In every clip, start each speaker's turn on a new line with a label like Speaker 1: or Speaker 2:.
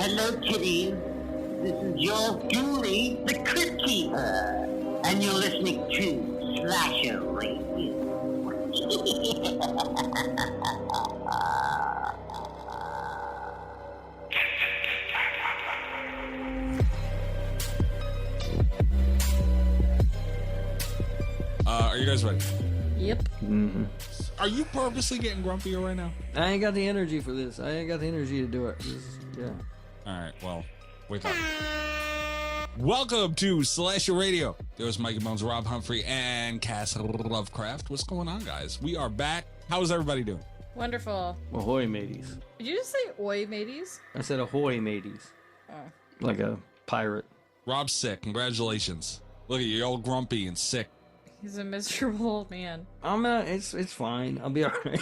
Speaker 1: Hello, kitties. This is yours truly, the Crypt Keeper, and you're listening to Slasher Radio.
Speaker 2: Are you guys ready?
Speaker 3: Yep.
Speaker 4: Mm-hmm.
Speaker 2: Are you purposely getting grumpier right now?
Speaker 4: I ain't got the energy for this. I ain't got the energy to do it. Yeah.
Speaker 2: All right, well, wake up. Welcome to Slasher Radio. There's Mikey Bones, Rob Humphrey, and Cass Lovecraft. What's going on, guys? We are back. How is everybody doing?
Speaker 3: Wonderful.
Speaker 4: Ahoy, mateys.
Speaker 3: Did you just say oi, mateys?
Speaker 4: I said ahoy, mateys.
Speaker 3: Oh.
Speaker 4: Like a pirate.
Speaker 2: Rob's sick. Congratulations. Look at you, you're all grumpy and sick.
Speaker 3: He's a miserable old man.
Speaker 4: I'm not. It's fine. I'll be all right.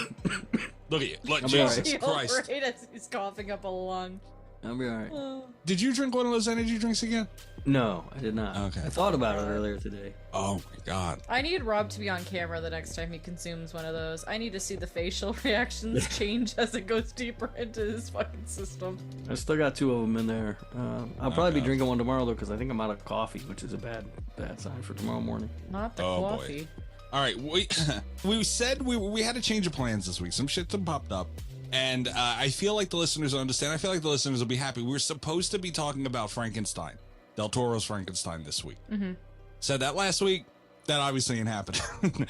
Speaker 2: Look at you. Look,
Speaker 4: I'll be all
Speaker 2: Jesus
Speaker 4: right.
Speaker 2: Christ.
Speaker 3: Right as he's coughing up a lung.
Speaker 4: I'll be all right.
Speaker 3: Oh.
Speaker 2: Did you drink one of those energy drinks again?
Speaker 4: No, I did not.
Speaker 2: Okay.
Speaker 4: I thought about it earlier today.
Speaker 2: Oh my God.
Speaker 3: I need Rob to be on camera the next time he consumes one of those. I need to see the facial reactions change as it goes deeper into his fucking system.
Speaker 4: I still got 2 of them in there. I'll probably be drinking one tomorrow though, because I think I'm out of coffee, which is a bad sign for tomorrow morning.
Speaker 3: Not the
Speaker 2: Oh,
Speaker 3: coffee.
Speaker 2: boy. All right, we said we had a change of plans this week. Some shit popped up, and I feel like the listeners will understand. I feel like the listeners will be happy. We were supposed to be talking about Frankenstein, Del Toro's Frankenstein this week.
Speaker 3: Mm-hmm.
Speaker 2: Said that last week. That obviously didn't happen.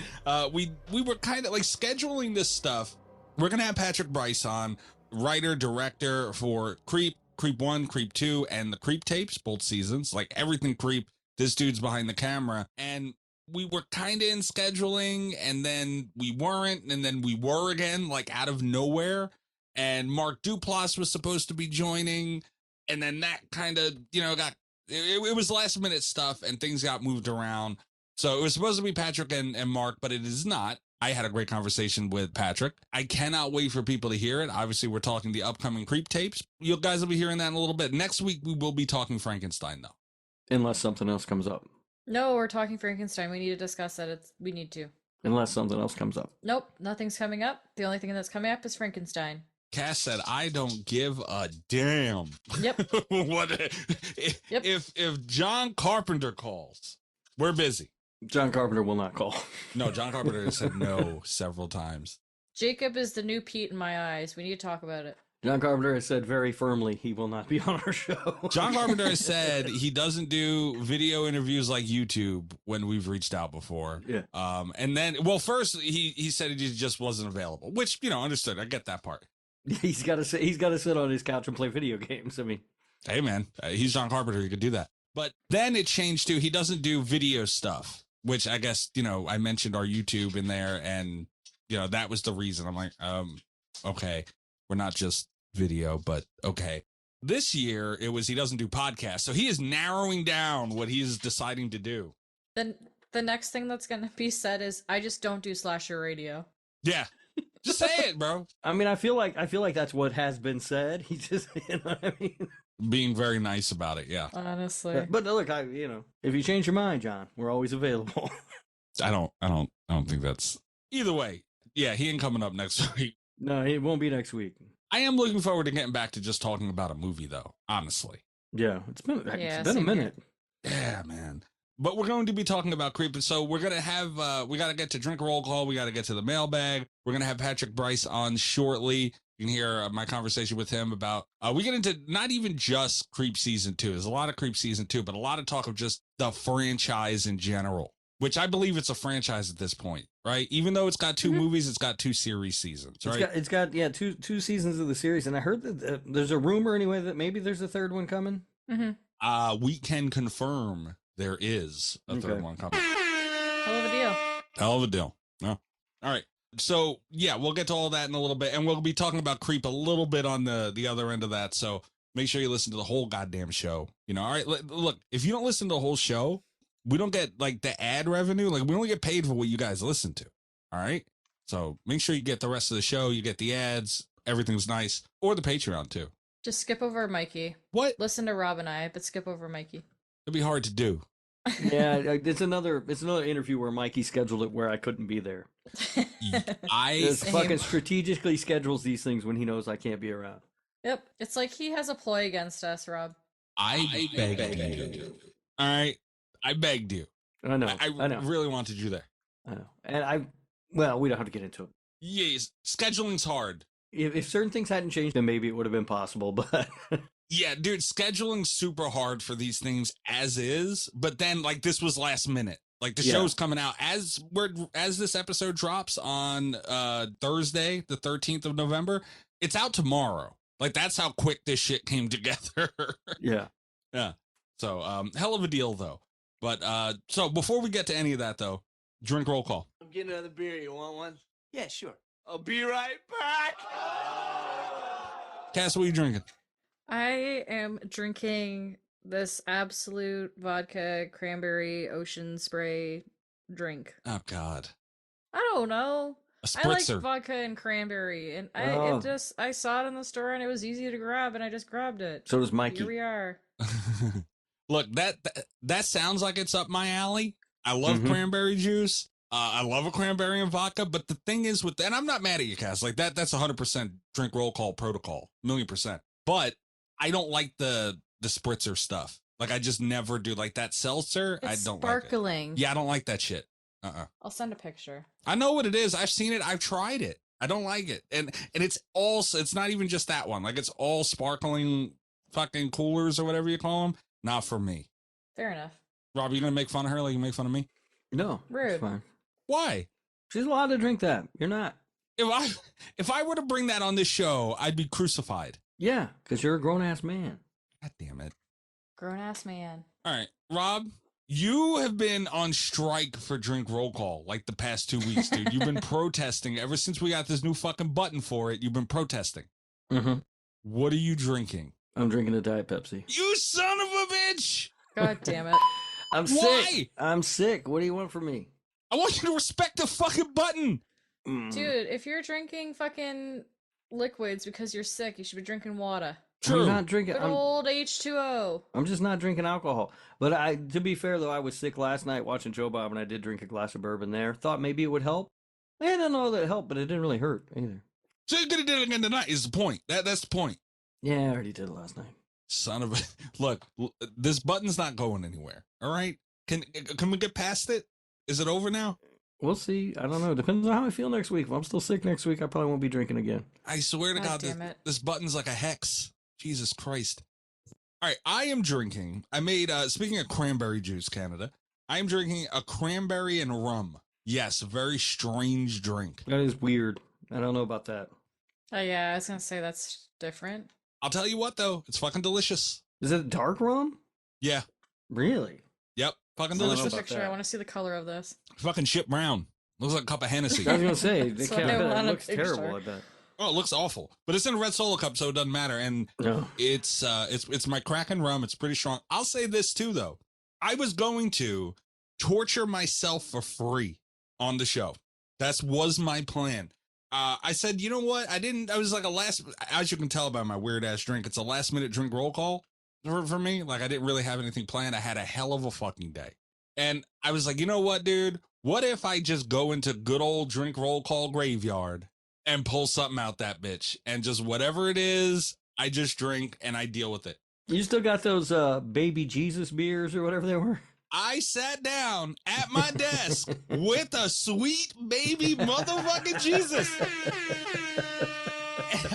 Speaker 2: We were kind of like scheduling this stuff. We're gonna have Patrick Brice on, writer director for Creep 1, Creep 2, and the Creep tapes, both seasons. Like everything Creep. This dude's behind the camera, and we were kind of in scheduling, and then we weren't, and then we were again, like out of nowhere. And Mark Duplass was supposed to be joining, and then that kind of, it was last minute stuff, and things got moved around. So it was supposed to be Patrick and Mark, but it is not. I had a great conversation with Patrick. I cannot wait for people to hear it. Obviously, we're talking the upcoming Creep tapes. You guys will be hearing that in a little bit. Next week, we will be talking Frankenstein, though.
Speaker 4: Unless something else comes up.
Speaker 3: No, we're talking Frankenstein. We need to discuss that. We need to.
Speaker 4: Unless something else comes up.
Speaker 3: Nope, nothing's coming up. The only thing that's coming up is Frankenstein.
Speaker 2: Cass said, "I don't give a damn."
Speaker 3: Yep.
Speaker 2: If John Carpenter calls, we're busy.
Speaker 4: John Carpenter will not call.
Speaker 2: No, John Carpenter said no several times.
Speaker 3: Jacob is the new Pete in my eyes. We need to talk about it.
Speaker 4: John Carpenter has said very firmly he will not be on our show.
Speaker 2: John Carpenter has said he doesn't do video interviews like YouTube when we've reached out before.
Speaker 4: Yeah.
Speaker 2: And then, well, first he said he just wasn't available, which, understood. I get that part.
Speaker 4: He's got to sit on his couch and play video games. I mean,
Speaker 2: hey man, he's John Carpenter. He could do that. But then it changed to he doesn't do video stuff, which I guess, I mentioned our YouTube in there, and that was the reason. I'm like, okay, we're not just video, but okay. This year it was he doesn't do podcasts, so he is narrowing down what he is deciding to do.
Speaker 3: Then the next thing that's gonna be said is I just don't do slasher radio.
Speaker 2: Yeah, just say it, bro.
Speaker 4: I mean, I feel like that's what has been said. He just, what I mean?
Speaker 2: Being very nice about it, yeah.
Speaker 3: Honestly,
Speaker 4: but look, if you change your mind, John, we're always available.
Speaker 2: I don't think that's either way. Yeah, he ain't coming up next week.
Speaker 4: No, it won't be next week.
Speaker 2: I am looking forward to getting back to just talking about a movie, though, honestly.
Speaker 4: Yeah, it's been a minute.
Speaker 2: Yeah, man. But we're going to be talking about Creep. So we're going to have, we got to get to drink roll call. We got to get to the mailbag. We're going to have Patrick Brice on shortly. You can hear my conversation with him about, we get into not even just Creep Season 2. There's a lot of Creep Season 2, but a lot of talk of just the franchise in general, which I believe it's a franchise at this point, right? Even though it's got 2 movies, it's got 2 series seasons, right?
Speaker 4: It's got two seasons of the series, and I heard that there's a rumor anyway that maybe there's a third one coming.
Speaker 3: Mm-hmm.
Speaker 2: We can confirm there is a third one coming.
Speaker 3: Hell of a deal.
Speaker 2: Hell of a deal. No. All right. So yeah, we'll get to all that in a little bit, and we'll be talking about Creep a little bit on the other end of that. So make sure you listen to the whole goddamn show. All right. Look, if you don't listen to the whole show, we don't get like the ad revenue. Like we only get paid for what you guys listen to. All right. So make sure you get the rest of the show. You get the ads. Everything's nice. Or the Patreon too.
Speaker 3: Just skip over Mikey.
Speaker 2: What?
Speaker 3: Listen to Rob and I, but skip over Mikey.
Speaker 2: It'd be hard to do.
Speaker 4: Yeah, it's another interview where Mikey scheduled it where I couldn't be there.
Speaker 2: I
Speaker 4: Just fucking strategically schedules these things when he knows I can't be around.
Speaker 3: Yep. It's like he has a ploy against us, Rob.
Speaker 2: I begged you. All right. I begged you.
Speaker 4: I know.
Speaker 2: I
Speaker 4: know.
Speaker 2: really wanted you there.
Speaker 4: I know. And well, we don't have to get into it.
Speaker 2: Yes. Scheduling's hard.
Speaker 4: If certain things hadn't changed, then maybe it would have been possible, but
Speaker 2: Yeah, dude, scheduling's super hard for these things as is, but then like this was last minute. Like the show's coming out as this episode drops on Thursday, the 13th of November. It's out tomorrow. Like that's how quick this shit came together.
Speaker 4: yeah.
Speaker 2: Yeah. So hell of a deal though. But so before we get to any of that though, drink roll call.
Speaker 5: I'm getting another beer. You want one? Yeah, sure. I'll be right back.
Speaker 2: Cass, what are you drinking?
Speaker 3: I am drinking this absolute vodka cranberry ocean spray drink.
Speaker 2: Oh God.
Speaker 3: I don't know.
Speaker 2: A
Speaker 3: I like
Speaker 2: spritzer.
Speaker 3: vodka and cranberry, and
Speaker 4: Oh.
Speaker 3: I saw it in the store and it was easy to grab, and I just grabbed it.
Speaker 4: So does Mikey.
Speaker 3: Here we are.
Speaker 2: Look, that sounds like it's up my alley. I love cranberry juice. I love a cranberry and vodka, but the thing is with that, and I'm not mad at you, Cass. Like that's 100% drink roll call protocol, 1,000,000%. But I don't like the spritzer stuff. Like I just never do. Like that seltzer,
Speaker 3: It's
Speaker 2: I don't
Speaker 3: sparkling.
Speaker 2: like it. Yeah, I don't like that shit.
Speaker 3: I'll send a picture.
Speaker 2: I know what it is. I've seen it. I've tried it. I don't like it. And it's not even just that one. Like it's all sparkling fucking coolers or whatever you call them. Not for me.
Speaker 3: Fair enough.
Speaker 2: Rob, you gonna make fun of her like you make fun of me?
Speaker 4: No.
Speaker 3: Rude.
Speaker 4: It's fine.
Speaker 2: Why?
Speaker 4: She's allowed to drink that. You're not.
Speaker 2: If I were to bring that on this show, I'd be crucified.
Speaker 4: Yeah, because you're a grown ass man.
Speaker 2: God damn it.
Speaker 3: Grown ass man.
Speaker 2: All right, Rob, you have been on strike for drink roll call like the past 2 weeks, dude. You've been protesting ever since we got this new fucking button for it. You've been protesting.
Speaker 4: Mm-hmm.
Speaker 2: What are you drinking?
Speaker 4: I'm drinking a Diet Pepsi.
Speaker 2: You son of a bitch!
Speaker 3: God damn it.
Speaker 4: I'm
Speaker 2: Why?
Speaker 4: sick. I'm sick. What do you want from me?
Speaker 2: I want you to respect the fucking button.
Speaker 4: Mm.
Speaker 3: Dude, if you're drinking fucking liquids because you're sick, you should be drinking water.
Speaker 2: True.
Speaker 4: I'm not drinking.
Speaker 3: Good old H2O.
Speaker 4: I'm just not drinking alcohol. But to be fair though, I was sick last night watching Joe Bob, and I did drink a glass of bourbon there. Thought maybe it would help. I didn't know that it helped, but it didn't really hurt either.
Speaker 2: So you're gonna do it again tonight is the point. That's the point.
Speaker 4: Yeah, I already did it last night.
Speaker 2: Son of a look, this button's not going anywhere. All right. Can we get past it? Is it over now?
Speaker 4: We'll see. I don't know. Depends on how I feel next week. If I'm still sick next week, I probably won't be drinking again.
Speaker 2: I swear to God,
Speaker 3: damn it.
Speaker 2: this button's like a hex. Jesus Christ. All right, I am drinking. I made, speaking of cranberry juice, Canada, I am drinking a cranberry and rum. Yes, a very strange drink.
Speaker 4: That is weird. I don't know about that.
Speaker 3: Oh yeah, I was gonna say that's different.
Speaker 2: I'll tell you what, though, it's fucking delicious.
Speaker 4: Is it dark rum?
Speaker 2: Yeah.
Speaker 4: Really?
Speaker 2: Yep. Fucking
Speaker 4: I don't know
Speaker 2: delicious.
Speaker 4: about
Speaker 3: Picture.
Speaker 4: that.
Speaker 3: I want to see the color of this.
Speaker 2: Fucking shit brown. Looks like a cup of Hennessy.
Speaker 4: I was gonna say it,
Speaker 3: That's what I want
Speaker 4: it
Speaker 3: a
Speaker 4: looks
Speaker 3: picture.
Speaker 4: terrible. I bet.
Speaker 2: Oh, it looks awful, but it's in a red solo cup, so it doesn't matter. And
Speaker 4: No.
Speaker 2: it's my Kraken rum. It's pretty strong. I'll say this too, though. I was going to torture myself for free on the show. That was my plan. I said, you know what? I was like as you can tell by my weird ass drink, it's a last minute drink roll call for me. Like I didn't really have anything planned. I had a hell of a fucking day. And I was like, you know what, dude? What if I just go into good old drink roll call graveyard and pull something out that bitch, and just whatever it is, I just drink and I deal with it.
Speaker 4: You still got those baby Jesus beers or whatever they were?
Speaker 2: I sat down at my desk with a sweet baby motherfucking Jesus.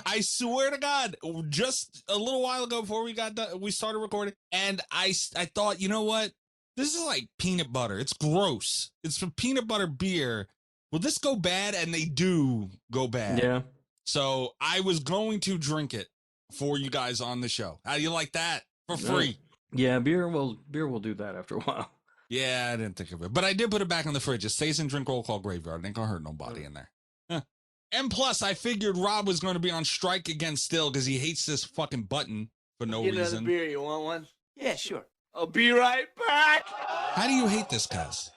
Speaker 2: I swear to God, just a little while ago before we got done, we started recording, and I thought, you know what? This is like peanut butter. It's gross. It's from peanut butter beer. Will this go bad? And they do go bad.
Speaker 4: Yeah.
Speaker 2: So I was going to drink it for you guys on the show. How do you like that? For free.
Speaker 4: Yeah, beer will do that after a while.
Speaker 2: Yeah, I didn't think of it. But I did put it back in the fridge. It stays in drink roll call graveyard. It ain't gonna hurt nobody in there. Huh. And plus, I figured Rob was going to be on strike again still because he hates this fucking button for no
Speaker 5: Get another
Speaker 2: reason.
Speaker 5: beer. You want one? Yeah, sure. I'll be right back.
Speaker 2: How do you hate this, Cuz?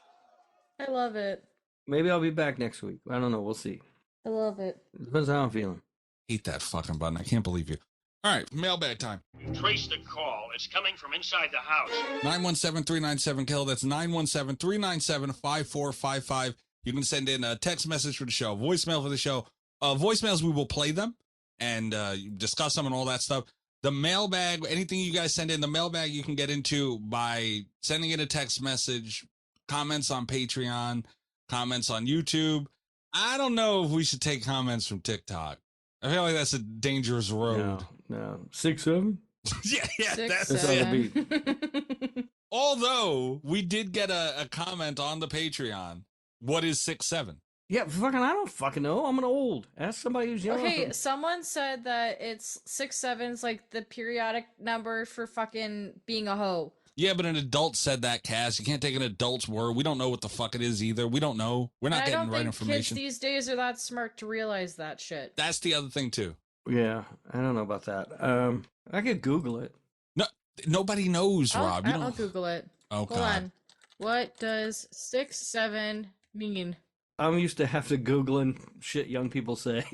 Speaker 3: I love it.
Speaker 4: Maybe I'll be back next week. I don't know. We'll see.
Speaker 3: I love it.
Speaker 4: Depends on how I'm feeling.
Speaker 2: Hate that fucking button. I can't believe you. All right, mailbag time.
Speaker 6: Trace the call. It's coming from inside the house.
Speaker 2: 917-397-KILL. That's 917-397-5455. You can send in a text message for the show, voicemail for the show. Voicemails, we will play them. and discuss them and all that stuff. The mailbag, anything you guys send in, the mailbag you can get into by sending in a text message, comments on Patreon, comments on YouTube. I don't know if we should take comments from TikTok. I feel like that's a dangerous road.
Speaker 4: No. 6-7?
Speaker 2: yeah,
Speaker 3: Six,
Speaker 2: that's
Speaker 3: seven.
Speaker 2: Although we did get a comment on the Patreon. What is 6-7?
Speaker 4: Yeah, fucking, I don't fucking know. I'm an old. Ask somebody who's young.
Speaker 3: Okay, someone said that it's 6-7's like the periodic number for fucking being a hoe.
Speaker 2: Yeah, but an adult said that, Cass. You can't take an adult's word. We don't know what the fuck it is either. We don't know. We're not
Speaker 3: And
Speaker 2: getting
Speaker 3: I don't
Speaker 2: right
Speaker 3: think
Speaker 2: information.
Speaker 3: kids these days are that smart to realize that shit.
Speaker 2: That's the other thing too.
Speaker 4: Yeah, I don't know about that. I could Google it.
Speaker 2: No, nobody knows, Rob. You
Speaker 3: I'll
Speaker 2: don't.
Speaker 3: Google it.
Speaker 2: Oh,
Speaker 3: Hold
Speaker 2: God.
Speaker 3: on. What does 6-7 mean?
Speaker 4: I'm used to have to Googling shit young people say.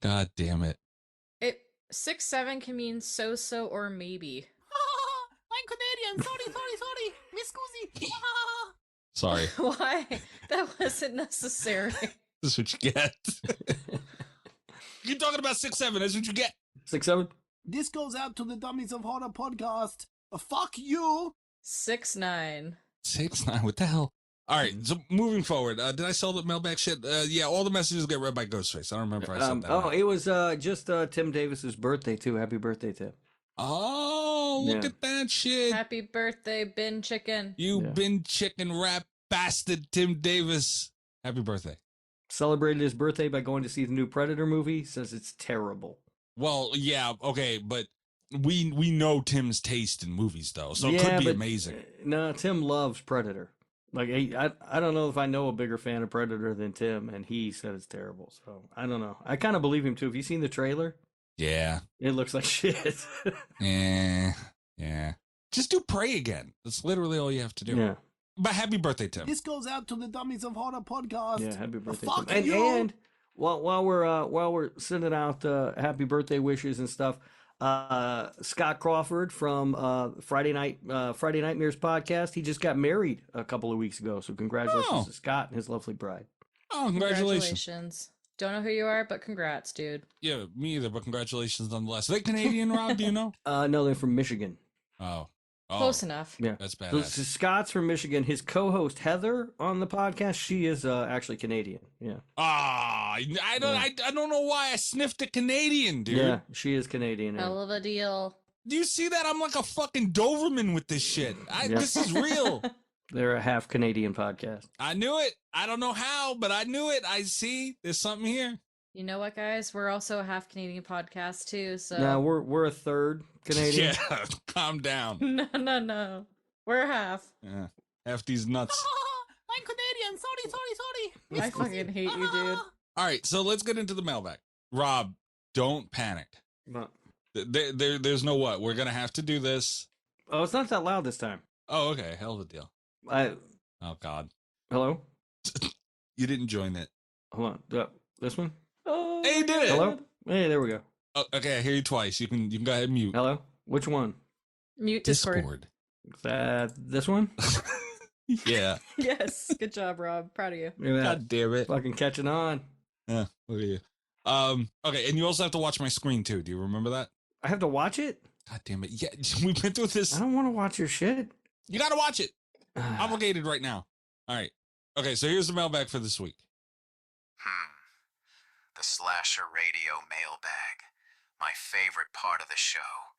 Speaker 2: God damn it.
Speaker 3: 6-7 can mean so or maybe.
Speaker 5: I'm Canadian. Sorry. Miss Goosey.
Speaker 2: Sorry.
Speaker 3: Why? That wasn't necessary.
Speaker 2: This is what you get. You're talking about 6-7. That's what you get.
Speaker 4: 6-7?
Speaker 5: This goes out to the Dummies of Horror podcast. Fuck you.
Speaker 3: 6-9.
Speaker 2: 6-9. What the hell? All right. So moving forward, did I sell the mailbag shit? Yeah, all the messages get read by Ghostface. I don't remember if I said that.
Speaker 4: It was just Tim Davis's birthday too. Happy birthday, Tim.
Speaker 2: Oh, look
Speaker 4: Yeah.
Speaker 2: at that shit.
Speaker 3: Happy birthday, Bin Chicken.
Speaker 2: You
Speaker 4: Yeah.
Speaker 2: bin chicken rap bastard Tim Davis. Happy birthday.
Speaker 4: Celebrated his birthday by going to see the new Predator movie. Says it's terrible.
Speaker 2: Well, yeah, okay, but we know Tim's taste in movies though, so it could be amazing.
Speaker 4: No, Tim loves Predator. Like I don't know if I know a bigger fan of Predator than Tim, and he said it's terrible. So I don't know. I kind of believe him too. Have you seen the trailer?
Speaker 2: Yeah.
Speaker 4: It looks like shit.
Speaker 2: Yeah. Just do Pray again. That's literally all you have to do.
Speaker 4: Yeah.
Speaker 2: But happy birthday, Tim.
Speaker 5: This goes out to the Dummies of Horror podcast.
Speaker 4: Yeah, happy birthday.
Speaker 5: Fuck
Speaker 4: Tim.
Speaker 5: you.
Speaker 4: And while we're sending out happy birthday wishes and stuff, Scott Crawford from Friday Nightmares podcast, he just got married a couple of weeks ago. So congratulations to Scott and his lovely bride.
Speaker 2: Oh, congratulations.
Speaker 3: Don't know who you are, but congrats, dude.
Speaker 2: Yeah, me either, but congratulations nonetheless. Are they Canadian, Rob? Do you know?
Speaker 4: No, they're from Michigan.
Speaker 2: Oh.
Speaker 3: Close enough.
Speaker 4: Yeah,
Speaker 2: That's badass.
Speaker 4: So Scott's from Michigan. His co-host Heather on the podcast, she is actually Canadian. Yeah.
Speaker 2: I don't know why I sniffed a Canadian, dude.
Speaker 4: Yeah, she is Canadian. Yeah.
Speaker 3: Hell of a deal.
Speaker 2: Do you see that? I'm like a fucking Doberman with this shit.
Speaker 4: Yeah.
Speaker 2: This is real.
Speaker 4: They're a half Canadian podcast.
Speaker 2: I knew it. I don't know how, but I knew it. I see. There's something here.
Speaker 3: You know what, guys? We're also a half Canadian podcast too. So
Speaker 4: Now we're a third Canadian.
Speaker 2: Yeah, calm down.
Speaker 3: No. We're half.
Speaker 2: Yeah, half these nuts.
Speaker 5: I'm Canadian. Sorry.
Speaker 3: I fucking hate you, dude.
Speaker 2: All right, so let's get into the mailbag. Rob, don't panic.
Speaker 4: But-
Speaker 2: There's no what. We're gonna have to do this.
Speaker 4: Oh, it's not that loud this time.
Speaker 2: Oh, okay. Hell of a deal. Oh God,
Speaker 4: Hello.
Speaker 2: you didn't join it.
Speaker 4: Hold on. This one.
Speaker 3: Oh,
Speaker 2: Hey, you did it.
Speaker 4: Hello. Hey, there we go.
Speaker 2: Oh, okay, I hear you twice. You can go ahead and mute.
Speaker 4: Hello. Which one?
Speaker 3: Mute Discord.
Speaker 4: Is that this one?
Speaker 2: Yeah.
Speaker 3: Yes. Good job, Rob. Proud of you.
Speaker 4: Look at that.
Speaker 2: God damn it.
Speaker 4: Fucking catching on.
Speaker 2: Yeah. Look at you. Okay, and you also have to watch my screen too. Do you remember that?
Speaker 4: I have to watch it.
Speaker 2: God damn it. Yeah, we've been through this.
Speaker 4: I don't want to watch your shit.
Speaker 2: You gotta watch it. Obligated right now. All right. Okay, so here's the mailbag for this week.
Speaker 7: The Slasher Radio mailbag. My favorite part of the show,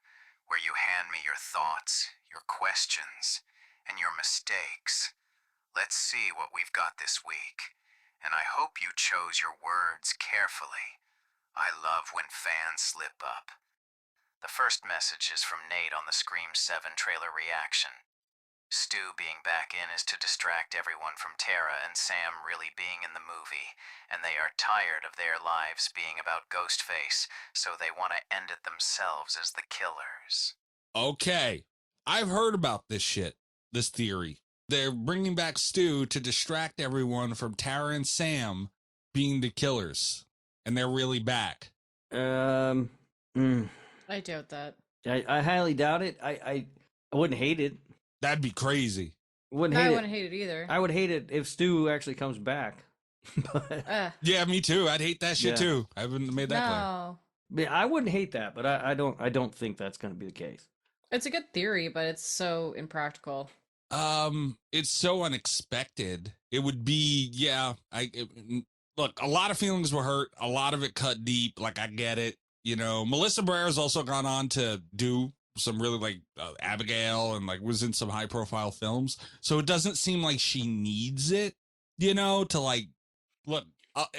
Speaker 7: where you hand me your thoughts, your questions, and your mistakes. Let's see what we've got this week, and I hope you chose your words carefully. I love when fans slip up. The first message is from Nate on the Scream 7 trailer reaction. Stu being back in is to distract everyone from Tara and Sam really being in the movie, and they are tired of their lives being about Ghostface, so they want to end it themselves as the killers.
Speaker 2: Okay. I've heard about this shit, this theory. They're bringing back Stu to distract everyone from Tara and Sam being the killers, and they're really back.
Speaker 3: I doubt that.
Speaker 4: I highly doubt it. I wouldn't hate it.
Speaker 2: That'd be crazy.
Speaker 3: I
Speaker 4: Wouldn't hate
Speaker 3: wouldn't hate it either.
Speaker 4: I would hate it if Stu actually comes back. But
Speaker 2: Yeah, me too. I'd hate that shit
Speaker 4: Yeah.
Speaker 2: too. I haven't made that clear.
Speaker 3: No.
Speaker 4: I wouldn't hate that, but I don't think that's going to be the case.
Speaker 3: It's a good theory, but it's so impractical.
Speaker 2: It's so unexpected. It would be, look, a lot of feelings were hurt. A lot of it cut deep. Like, I get it. You know, Melissa Barrera's also gone on to do some really like Abigail and like was in some high profile films. So it doesn't seem like she needs it, you know, to like look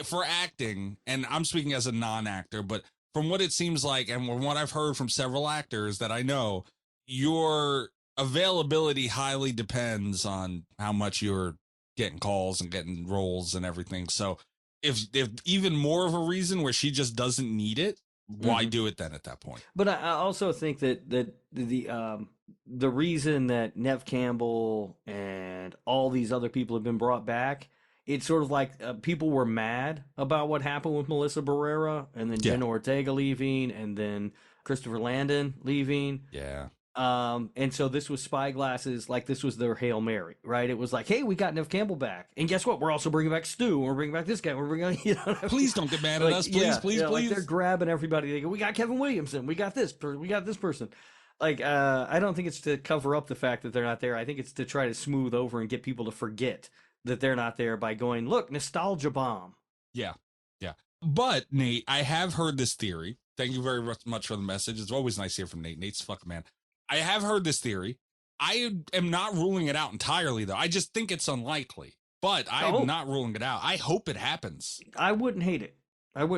Speaker 2: for acting. And I'm speaking as a non-actor, but from what it seems like, and from what I've heard from several actors that I know, your availability highly depends on how much you're getting calls and getting roles and everything. So if even more of a reason where she just doesn't need it, why do it then at that point?
Speaker 4: But I also think that the reason that Nev Campbell and all these other people have been brought back, it's sort of like people were mad about what happened with Melissa Barrera, and then Jenna Ortega leaving, and then Christopher Landon leaving.
Speaker 2: Yeah.
Speaker 4: And so this was Spyglass's, like this was their Hail Mary, right? It was like, hey, we got Nev Campbell back, and guess what? We're also bringing back Stu, and we're bringing back this guy, we're bringing, you know,
Speaker 2: please don't get mad at us, please, please.
Speaker 4: Like they're grabbing everybody. They go, we got Kevin Williamson, we got this person. Like, I don't think it's to cover up the fact that they're not there. I think it's to try to smooth over and get people to forget that they're not there by going, look, nostalgia bomb.
Speaker 2: Yeah. But Nate, I have heard this theory. Thank you very much for the message. It's always nice to hear from Nate. Nate's fucking man. I have heard this theory. I am not ruling it out entirely, though. I just think it's unlikely, but I am not ruling it out. I hope it happens.
Speaker 4: I wouldn't hate it. That'd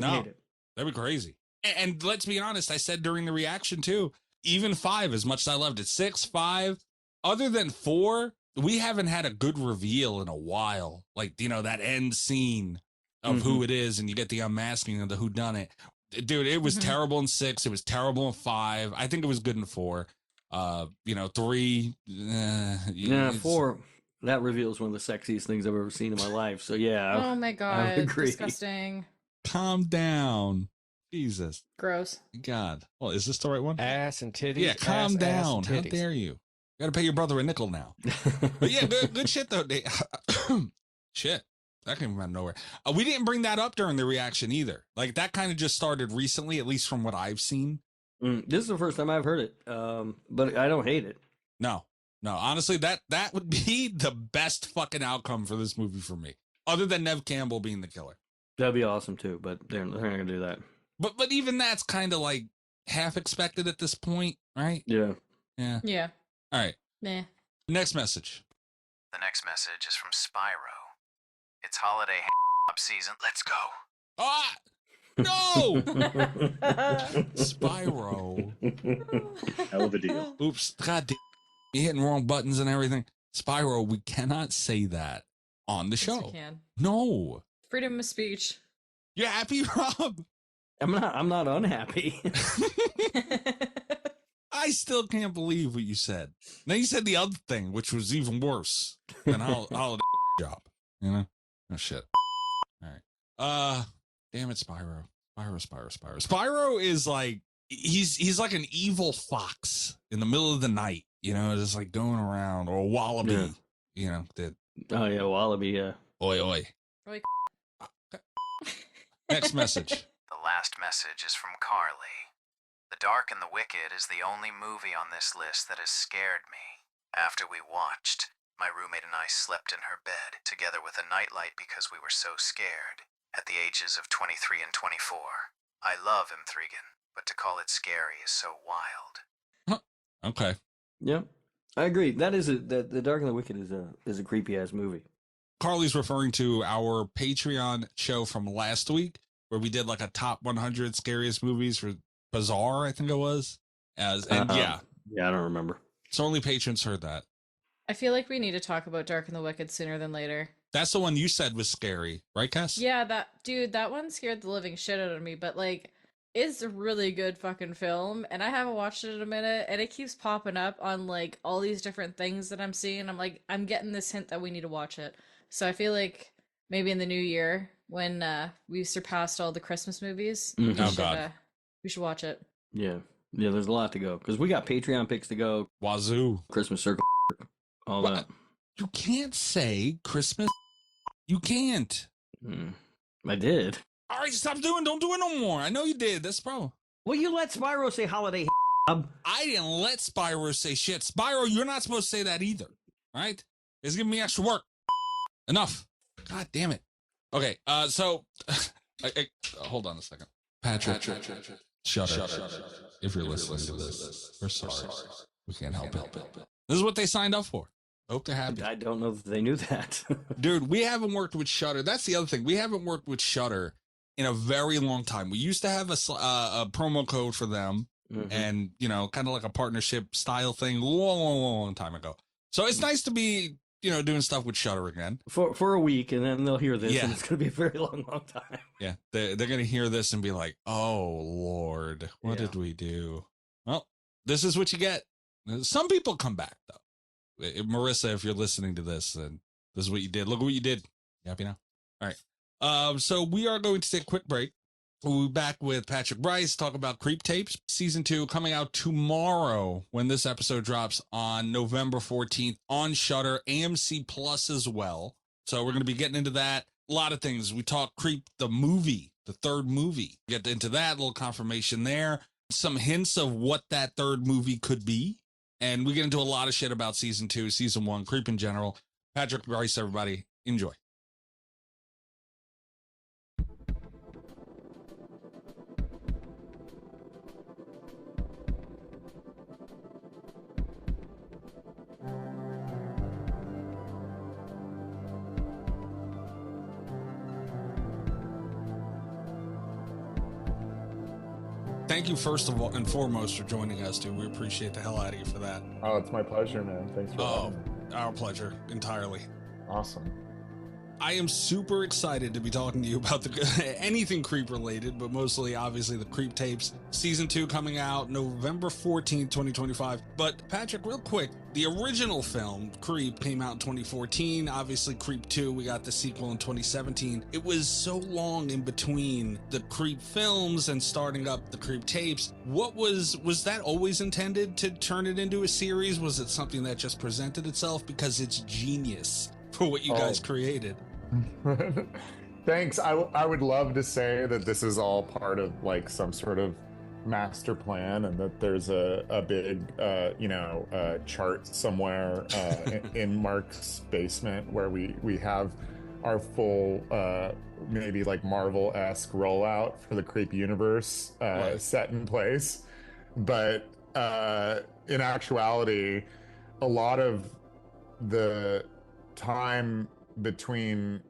Speaker 2: be crazy. And let's be honest, I said during the reaction too, even 5, as much as I loved it, 6, 5, other than 4, we haven't had a good reveal in a while. Like, you know, that end scene of who it is, and you get the unmasking of the whodunit. Dude, it was terrible in 6. It was terrible in 5. I think it was good in 4. 3.
Speaker 4: 4. That reveals one of the sexiest things I've ever seen in my life. So yeah.
Speaker 3: Oh my god,
Speaker 4: I agree.
Speaker 3: disgusting.
Speaker 2: Calm down, Jesus.
Speaker 3: Gross.
Speaker 2: God. Well, is this the right one?
Speaker 8: Ass and titties.
Speaker 2: Yeah, calm down. How
Speaker 8: How
Speaker 2: dare you? Got to pay your brother a nickel now. But yeah, good shit though. Shit. That came from out of nowhere. We didn't bring that up during the reaction either. Like that kind of just started recently, at least from what I've seen.
Speaker 4: This is the first time I've heard it, but I don't hate it.
Speaker 2: No. Honestly, that would be the best fucking outcome for this movie for me, other than Nev Campbell being the killer.
Speaker 4: That'd be awesome too, but they're not gonna do that.
Speaker 2: But even that's kind of like half expected at this point, right?
Speaker 4: Yeah.
Speaker 2: All right.
Speaker 3: Nah.
Speaker 2: Next message.
Speaker 7: The next message is from Spyro. It's holiday up season. Let's go.
Speaker 2: Ah! No! Spyro.
Speaker 9: Hell of a deal.
Speaker 2: Oops. God damn. You're hitting wrong buttons and everything. Spyro, we cannot say that on the show.
Speaker 3: Yes, we can.
Speaker 2: No.
Speaker 3: Freedom of speech.
Speaker 2: You happy, Rob?
Speaker 4: I'm not unhappy.
Speaker 2: I still can't believe what you said. Now you said the other thing, which was even worse than holiday job. You know? Oh shit. All right. Damn it, Spyro. Spyro is like he's like an evil fox in the middle of the night, you know, just like going around, or a wallaby, you know.
Speaker 4: Oh yeah, wallaby, yeah.
Speaker 2: Oi.
Speaker 3: Oi.
Speaker 2: Next message.
Speaker 7: The last message is from Carly. The Dark and the Wicked is the only movie on this list that has scared me. After we watched, my roommate and I slept in her bed together with a nightlight because we were so scared. At the ages of 23 and 24. I love M3gan, but to call it scary is so wild.
Speaker 2: Okay.
Speaker 4: Yeah, I agree. That is the Dark and the Wicked is a creepy ass movie.
Speaker 2: Carly's referring to our Patreon show from last week, where we did like a top 100 scariest movies for Bazaar, I think it was. Yeah,
Speaker 4: I don't remember.
Speaker 2: So only patrons heard that.
Speaker 3: I feel like we need to talk about Dark and the Wicked sooner than later.
Speaker 2: That's the one you said was scary, right, Cass?
Speaker 3: Yeah, that one scared the living shit out of me, but like, it's a really good fucking film, and I haven't watched it in a minute, and it keeps popping up on like all these different things that I'm seeing. I'm like, I'm getting this hint that we need to watch it. So I feel like maybe in the new year, when we surpassed all the Christmas movies, we should watch it.
Speaker 4: Yeah, there's a lot to go, because we got Patreon picks to go.
Speaker 2: Wazoo.
Speaker 4: Christmas circle, all that.
Speaker 2: You can't say Christmas. You can't.
Speaker 4: I did.
Speaker 2: All right, don't do it no more. I know you did. That's the problem.
Speaker 4: Well, you let Spyro say holiday.
Speaker 2: I didn't let Spyro say shit. Spyro, you're not supposed to say that either. Right? It's giving me extra work. Enough. God damn it. Okay, so hold on a second. Patrick, Shudder. If you're listening to this, we're sorry. We can't help it. This is what they signed up for. Hope they're happy.
Speaker 4: I don't know if they knew that.
Speaker 2: Dude, we haven't worked with Shudder. That's the other thing. We haven't worked with Shudder in a very long time. We used to have a promo code for them, and kind of like a partnership style thing, long time ago. So it's nice to be, doing stuff with Shudder again
Speaker 4: for a week, and then they'll hear this,
Speaker 2: Yeah.
Speaker 4: and it's going to be a very long time.
Speaker 2: Yeah, they're going to hear this and be like, "Oh Lord, what did we do?" Well, this is what you get. Some people come back though. Marissa, if you're listening to this, then this is what you did. Look what you did. You happy now? All right. So we are going to take a quick break. We'll be back with Patrick Brice, talk about Creep Tapes, season 2, coming out tomorrow when this episode drops on November 14th on Shudder, AMC Plus as well. So we're going to be getting into that. A lot of things. We talk Creep, the movie, the third movie. Get into that, a little confirmation there. Some hints of what that third movie could be. And we get into a lot of shit about season 2, season 1, Creep in general. Patrick Brice, everybody, enjoy. Thank you, first of all and foremost, for joining us, dude. We appreciate the hell out of you for that.
Speaker 8: Oh, it's my pleasure, man. Thanks for having me.
Speaker 2: Our pleasure, entirely.
Speaker 8: Awesome.
Speaker 2: I am super excited to be talking to you about anything Creep related, but mostly, obviously, the Creep Tapes. Season 2 coming out November 14th, 2025. But, Patrick, real quick, the original film, Creep, came out in 2014. Obviously, Creep 2, we got the sequel in 2017. It was so long in between the Creep films and starting up the Creep Tapes. Was that always intended to turn it into a series? Was it something that just presented itself? Because it's genius for what you guys created.
Speaker 8: Thanks. I would love to say that this is all part of like some sort of master plan, and that there's a big chart somewhere in Mark's basement where we have our full maybe like Marvel-esque rollout for the Creep universe set in place. But in actuality, a lot of the time between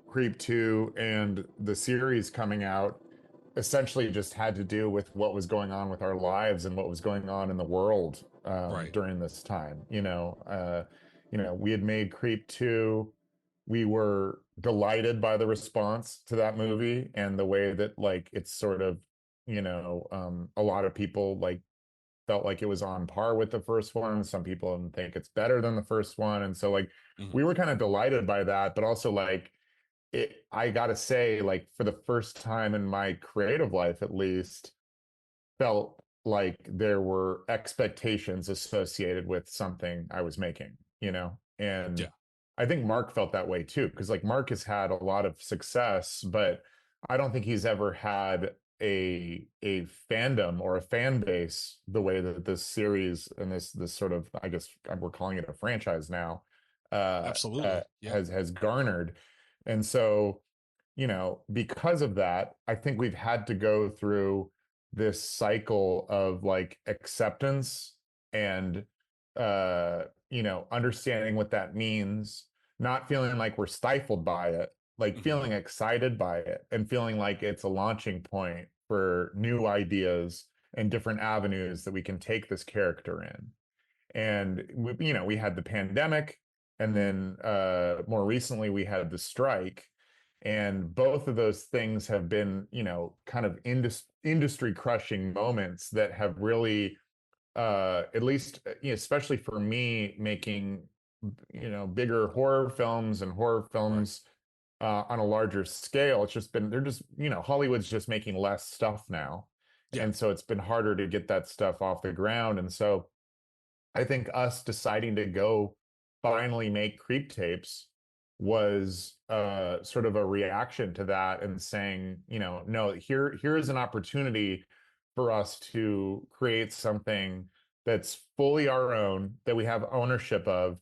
Speaker 8: Creep 2 and the series coming out essentially just had to do with what was going on with our lives and what was going on in the world during this time. We had made Creep 2. We were delighted by the response to that movie and the way that like it's sort of, a lot of people like felt like it was on par with the first one. Some people think it's better than the first one. And so like we were kind of delighted by that, but also like I gotta say, like for the first time in my creative life, at least, felt like there were expectations associated with something I was making, and I think Mark felt that way too, because like Mark has had a lot of success, but I don't think he's ever had a fandom or a fan base the way that this series and this sort of, I guess we're calling it a franchise now,
Speaker 2: absolutely
Speaker 8: has garnered. And so, because of that, I think we've had to go through this cycle of like acceptance and understanding what that means, not feeling like we're stifled by it, like feeling excited by it and feeling like it's a launching point for new ideas and different avenues that we can take this character in. And we had the pandemic, and then more recently we had the strike, and both of those things have been kind of industry crushing moments that have really at least especially for me, making bigger horror films and horror films on a larger scale. It's just been Hollywood's just making less stuff now, and so it's been harder to get that stuff off the ground. And so I think us deciding to go finally make Creep Tapes was sort of a reaction to that, and saying, no, here is an opportunity for us to create something that's fully our own, that we have ownership of,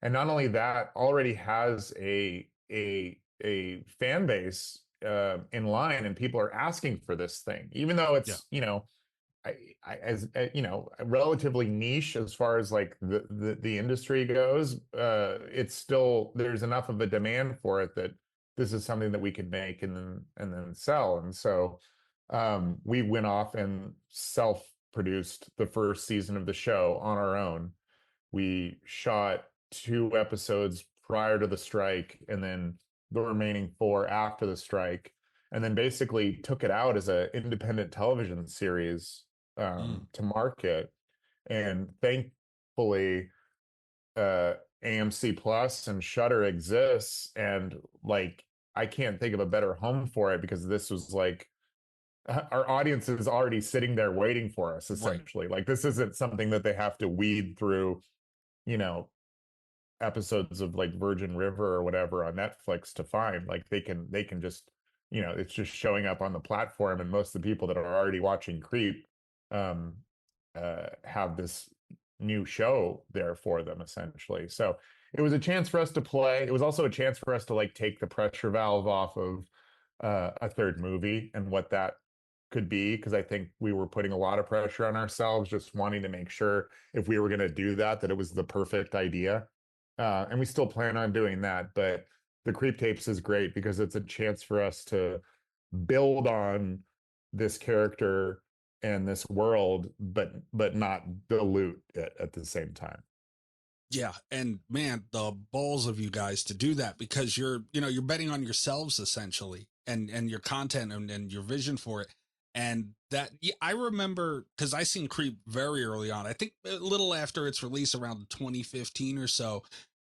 Speaker 8: and not only that, already has a fan base in line, and people are asking for this thing, even though it's as you know, relatively niche as far as like the industry goes. It's still, there's enough of a demand for it that this is something that we could make and then sell. And so we went off and self-produced the first season of the show on our own. We shot 2 episodes prior to the strike, and then the remaining 4 after the strike, and then basically took it out as an independent television series to market. And thankfully, AMC Plus and Shudder exists, and like I can't think of a better home for it, because this was like our audience is already sitting there waiting for us, essentially. Right. Like, this isn't something that they have to weed through, you know, episodes of like Virgin River or whatever on Netflix to find. Like, they can just, you know, it's just showing up on the platform, and most of the people that are already watching Creep have this new show there for them, essentially. So it was a chance for us to play. It was also a chance for us to like take the pressure valve off of a third movie and what that could be, because I think we were putting a lot of pressure on ourselves, just wanting to make sure if we were going to do that, that it was the perfect idea. And we still plan on doing that. But the Creep Tapes is great because it's a chance for us to build on this character and this world, but not dilute it at the same time.
Speaker 2: Yeah, and man, the balls of you guys to do that, because you're betting on yourselves essentially, and your content and your vision for it. And that, I remember, because I seen Creep very early on, I think a little after its release around 2015 or so,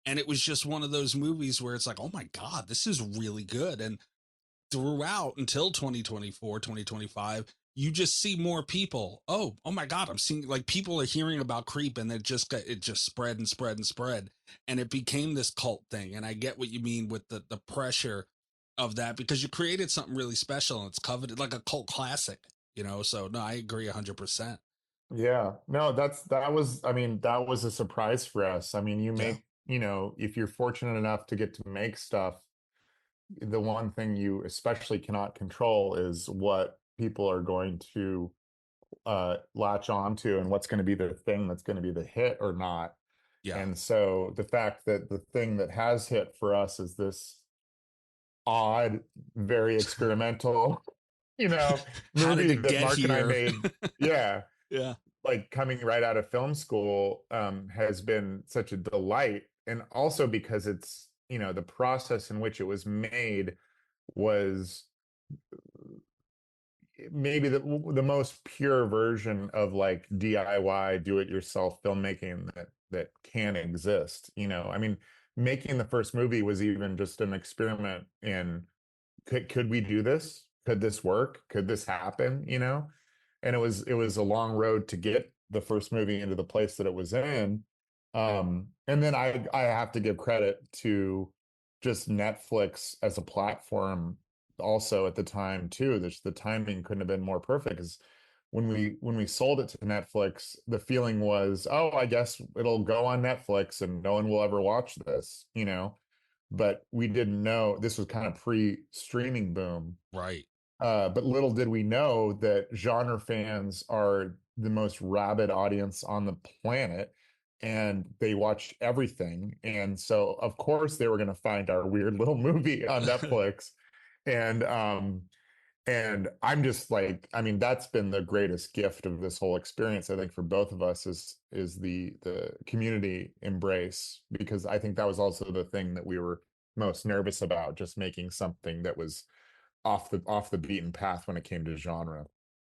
Speaker 2: and it was just one of those movies where it's like, oh my God, this is really good. And throughout until 2024, 2025, you just see more people. Oh my God, I'm seeing, like, people are hearing about Creep, and it just spread and spread and spread, and it became this cult thing. And I get what you mean with the pressure of that, because you created something really special, and it's coveted like a cult classic, you know? So no, I agree 100%.
Speaker 8: Yeah, no, that was a surprise for us. I mean, you make, you know, if you're fortunate enough to get to make stuff, the one thing you especially cannot control is what people are going to latch onto, and what's going to be the thing that's going to be the hit or not.
Speaker 2: Yeah.
Speaker 8: And so the fact that the thing that has hit for us is this odd, very experimental, you know, movie that Mark and I made. Yeah.
Speaker 2: Yeah.
Speaker 8: Like, coming right out of film school has been such a delight. And also because it's, you know, the process in which it was made was maybe the most pure version of like DIY, do it yourself filmmaking that can exist. You know, I mean, making the first movie was even just an experiment in, could we do this? Could this work? Could this happen? You know? And it was a long road to get the first movie into the place that it was in. And then I have to give credit to just Netflix as a platform also at the time too. The timing couldn't have been more perfect, because when we sold it to Netflix, the feeling was, oh, I guess it'll go on Netflix and no one will ever watch this, you know. But we didn't know this was kind of pre-streaming boom.
Speaker 2: Right.
Speaker 8: But little did we know that genre fans are the most rabid audience on the planet, and they watch everything. And so, of course, they were going to find our weird little movie on Netflix. And I'm just like, I mean, that's been the greatest gift of this whole experience, I think, for both of us, is the community embrace, because I think that was also the thing that we were most nervous about, just making something that was off the beaten path when it came to genre.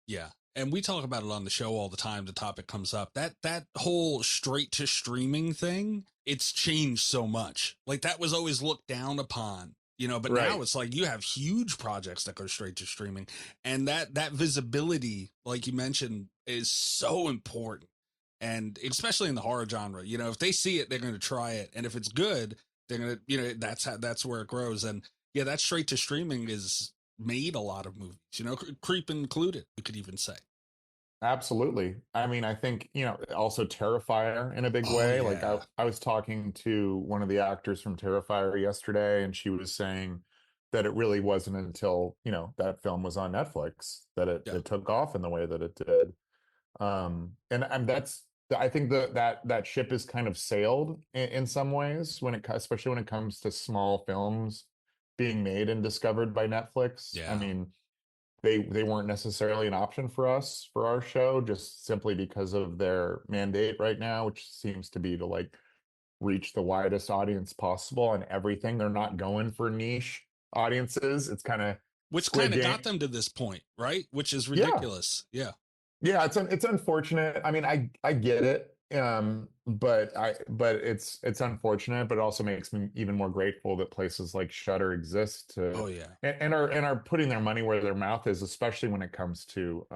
Speaker 2: Yeah. And we talk about it on the show all the time. The topic comes up, that whole straight to streaming thing. It's changed so much. Like, that was always looked down upon, you know, but
Speaker 8: Right.
Speaker 2: now it's like you have huge projects that go straight to streaming, and that visibility, like you mentioned, is so important. And especially in the horror genre, you know, if they see it, they're going to try it. And if it's good, they're going to, you know, that's where it grows. And yeah, that straight to streaming is made a lot of movies, you know, Creep included, you could even say.
Speaker 8: Absolutely. I mean, I think, also Terrifier in a big
Speaker 2: Oh
Speaker 8: way. Like
Speaker 2: yeah.
Speaker 8: I was talking to one of the actors from Terrifier yesterday, and she was saying that it really wasn't until, that film was on Netflix that
Speaker 2: Yeah.
Speaker 8: it took off in the way that it did. And that's, I think that ship is kind of sailed in some ways especially when it comes to small films being made and discovered by Netflix. I
Speaker 2: Yeah.
Speaker 8: mean, they weren't necessarily an option for us for our show just simply because of their mandate right now, which seems to be to like reach the widest audience possible on everything. They're not going for niche audiences. It's kind of
Speaker 2: Which
Speaker 8: Squid
Speaker 2: kind of
Speaker 8: Game.
Speaker 2: got them to this point, right? Which is
Speaker 8: Yeah.
Speaker 2: ridiculous. Yeah.
Speaker 8: Yeah, it's unfortunate. I mean, I get it. But it's unfortunate, but it also makes me even more grateful that places like Shudder exist to
Speaker 2: Oh yeah.
Speaker 8: and are putting their money where their mouth is, especially when it comes to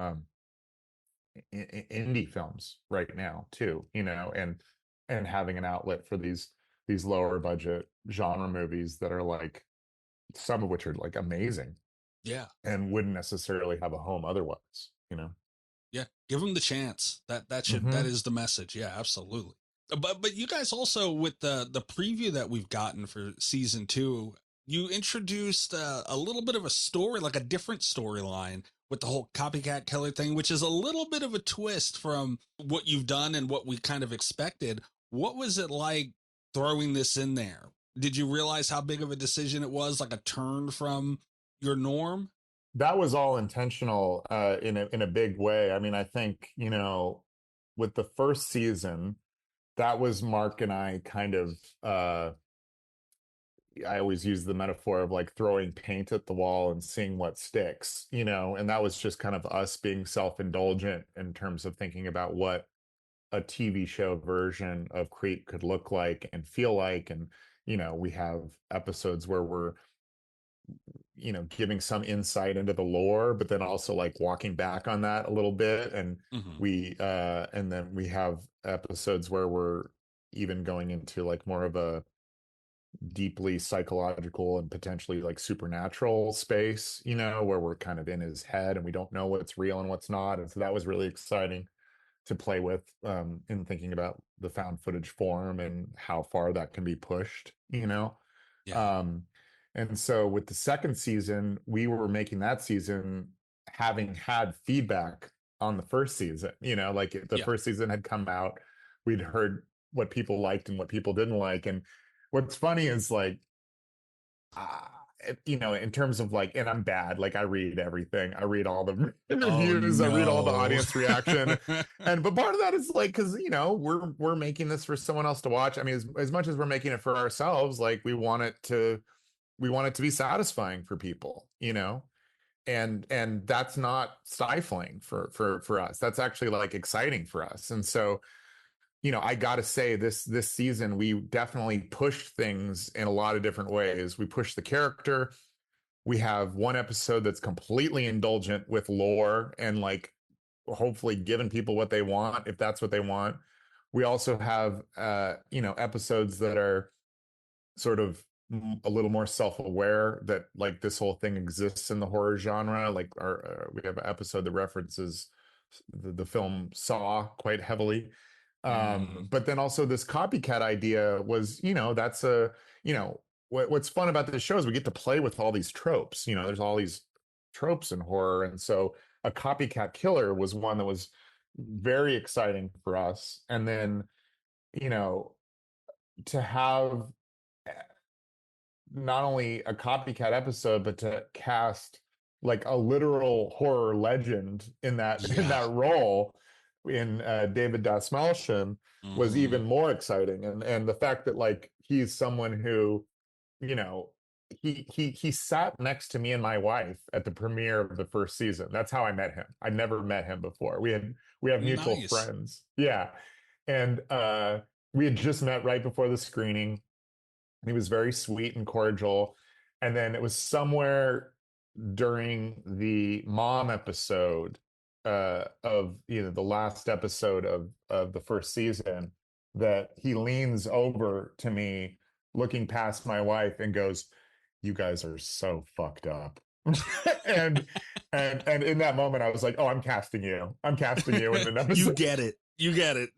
Speaker 8: indie films right now too, and having an outlet for these lower budget genre movies that are like some of which are like amazing
Speaker 2: Yeah.
Speaker 8: and wouldn't necessarily have a home otherwise.
Speaker 2: Yeah. Give them the chance. That is the message. Yeah, absolutely. But you guys also, with the preview that we've gotten for season 2, you introduced a little bit of a story, like a different storyline with the whole copycat killer thing, which is a little bit of a twist from what you've done and what we kind of expected. What was it like throwing this in there? Did you realize how big of a decision it was, like a turn from your norm?
Speaker 8: That was all intentional in a big way. I mean, I think, with the first season, that was Mark and I kind of I always use the metaphor of like throwing paint at the wall and seeing what sticks, and that was just kind of us being self-indulgent in terms of thinking about what a TV show version of Creep could look like and feel like. And, we have episodes where we're giving some insight into the lore, but then also like walking back on that a little bit. And
Speaker 2: Mm-hmm.
Speaker 8: and then we have episodes where we're even going into like more of a deeply psychological and potentially like supernatural space, where we're kind of in his head and we don't know what's real and what's not. And so that was really exciting to play with, in thinking about the found footage form and how far that can be pushed.
Speaker 2: Yeah.
Speaker 8: Um, and so with the second season, we were making that season having had feedback on the first season, like the
Speaker 2: Yeah.
Speaker 8: first season had come out. We'd heard what people liked and what people didn't like. And what's funny is like, in terms of like, and I'm bad, like I read everything. I read all the
Speaker 2: Oh
Speaker 8: reviews, I read all the
Speaker 2: no.
Speaker 8: audience reaction. But part of that is like, because we're making this for someone else to watch. I mean, as much as we're making it for ourselves, like we want it to be satisfying for people. And that's not stifling for us. That's actually like exciting for us. And so, I gotta say, this season we definitely pushed things in a lot of different ways. We pushed the character. We have one episode that's completely indulgent with lore and like hopefully giving people what they want if that's what they want. We also have episodes that are sort of a little more self-aware that like this whole thing exists in the horror genre. Like we have an episode that references the film Saw quite heavily. But then also this copycat idea was, that's what's fun about this show is we get to play with all these tropes. There's all these tropes in horror. And so a copycat killer was one that was very exciting for us. And then, to have not only a copycat episode, but to cast like a literal horror legend in that role in David Dasmalchian was even more exciting. And the fact that like he's someone who, you know, he sat next to me and my wife at the premiere of the first season. That's how I met him. I'd never met him before. We have mutual friends. Yeah. And we had just met right before the screening. He was very sweet and cordial. And then it was somewhere during the mom episode of the last episode of the first season that he leans over to me looking past my wife and goes, "You guys are so fucked up." and and in that moment I was like, oh, I'm casting you in an episode.
Speaker 2: You get it.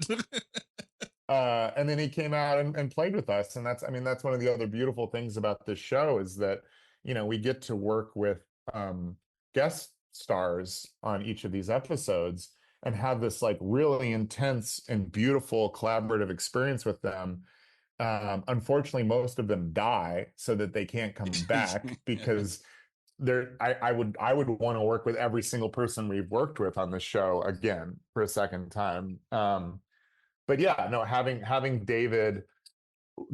Speaker 8: And then he came out and played with us, and that's one of the other beautiful things about this show is that we get to work with guest stars on each of these episodes and have this like really intense and beautiful collaborative experience with them. Unfortunately, most of them die so that they can't come back because I would want to work with every single person we've worked with on the show again for a second time. But yeah, no, having David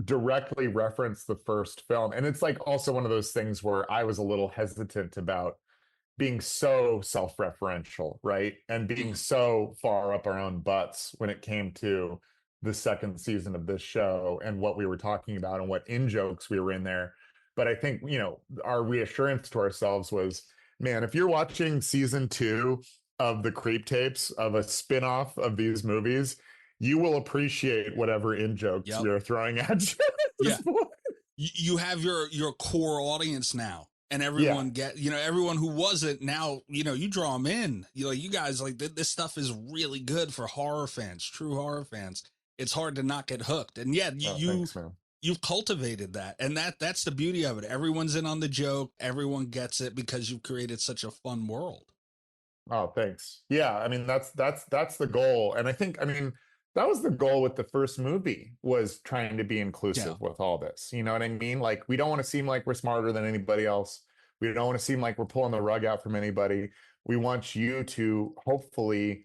Speaker 8: directly reference the first film, and it's like also one of those things where I was a little hesitant about being so self-referential, right? And being so far up our own butts when it came to the second season of this show and what we were talking about and what in-jokes we were in there. But I think, our reassurance to ourselves was, man, if you're watching season 2 of the Creep Tapes, of a spin-off of these movies, you will appreciate whatever in-jokes we are throwing at you at this point.
Speaker 2: You have your core audience now. And everyone everyone who wasn't now, you draw them in. You guys like this stuff is really good for horror fans, true horror fans. It's hard to not get hooked. And you've cultivated that. And that's the beauty of it. Everyone's in on the joke. Everyone gets it because you've created such a fun world.
Speaker 8: Oh, thanks. Yeah. I mean, that's the goal. And I think, that was the goal with the first movie, was trying to be inclusive with all this. You know what I mean? Like, we don't want to seem like we're smarter than anybody else. We don't want to seem like we're pulling the rug out from anybody. We want you to hopefully,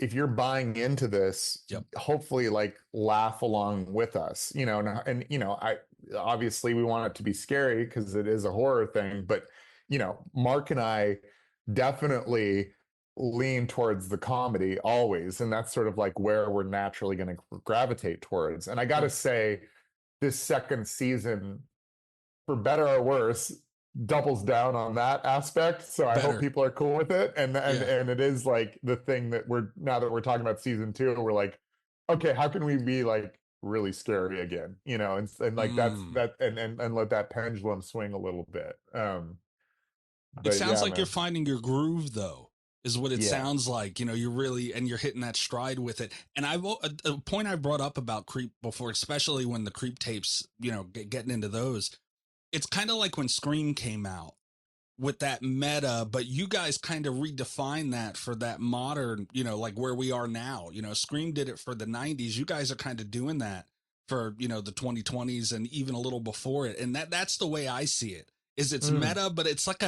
Speaker 8: if you're buying into this, hopefully like laugh along with us, I obviously we want it to be scary because it is a horror thing, but Mark and I definitely lean towards the comedy always, and that's sort of like where we're naturally going to gravitate towards. And I gotta say, this second season, for better or worse, doubles down on that aspect, so I hope people are cool with it. And it is like the thing that now that we're talking about season 2, we're like, okay, how can we be like really scary again, and like that's and let that pendulum swing a little bit.
Speaker 2: It sounds like you're finding your groove, though, is what it sounds like. You're really, and you're hitting that stride with it. And a point I brought up about Creep before, especially when the Creep Tapes, getting into those, it's kind of like when Scream came out with that meta, but you guys kind of redefined that for that modern, like where we are now. Scream did it for the 90s. You guys are kind of doing that for, the 2020s and even a little before it. And that's the way I see it, is it's meta, but it's like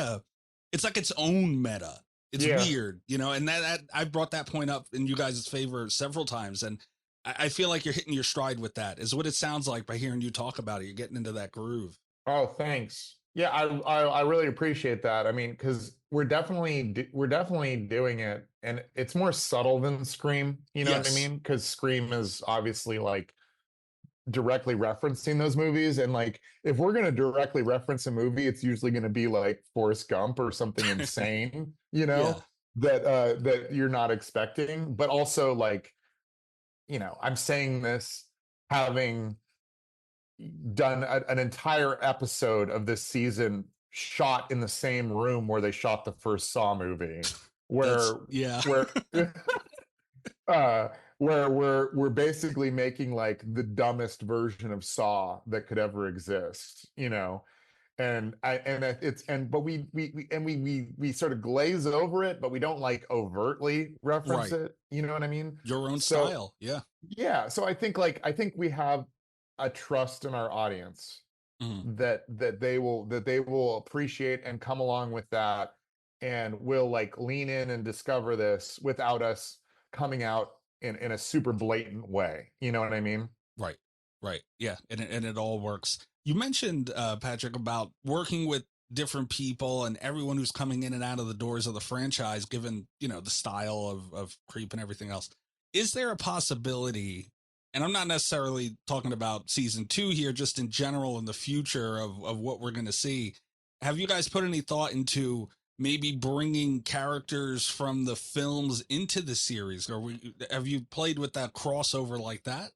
Speaker 2: its own meta. It's weird, and that I brought that point up in you guys' favor several times. And I feel like you're hitting your stride with that, is what it sounds like by hearing you talk about it. You're getting into that groove.
Speaker 8: Oh, thanks. Yeah, I really appreciate that. I mean, because we're definitely doing it, and it's more subtle than Scream. You know what I mean? Because Scream is obviously like directly referencing those movies, and like if we're going to directly reference a movie, it's usually going to be like Forrest Gump or something insane, that you're not expecting. But also, like, I'm saying this having done an entire episode of this season shot in the same room where they shot the first Saw movie, where we're basically making like the dumbest version of Saw that could ever exist, but we sort of glaze over it, but we don't like overtly reference it. You know what I mean?
Speaker 2: Your own style.
Speaker 8: Yeah. So I think we have a trust in our audience that they will appreciate and come along with that, and will like lean in and discover this without us coming out in a super blatant way. You know what I mean?
Speaker 2: Right. Yeah. And it all works. You mentioned, Patrick, about working with different people and everyone who's coming in and out of the doors of the franchise, given, the style of Creep and everything else. Is there a possibility, and I'm not necessarily talking about season 2 here, just in general in the future of what we're going to see, have you guys put any thought into maybe bringing characters from the films into the series? Or have you played with that crossover like that?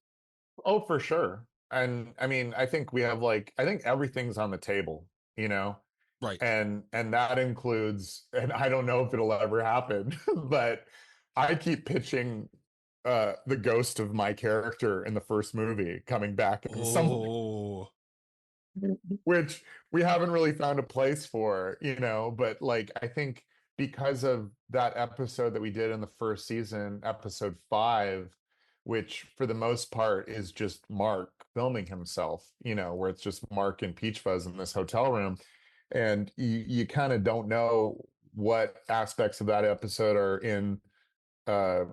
Speaker 8: Oh, for sure. And I mean, I think we have I think everything's on the table,
Speaker 2: Right.
Speaker 8: And that includes, and I don't know if it'll ever happen, but I keep pitching the ghost of my character in the first movie coming back in some,
Speaker 2: Oh,
Speaker 8: which we haven't really found a place for, you know, but like I think because of that episode that we did in the first season, episode 5, which for the most part is just Mark filming himself, you know, where it's just Mark and Peach Fuzz in this hotel room, and you kind of don't know what aspects of that episode are in uh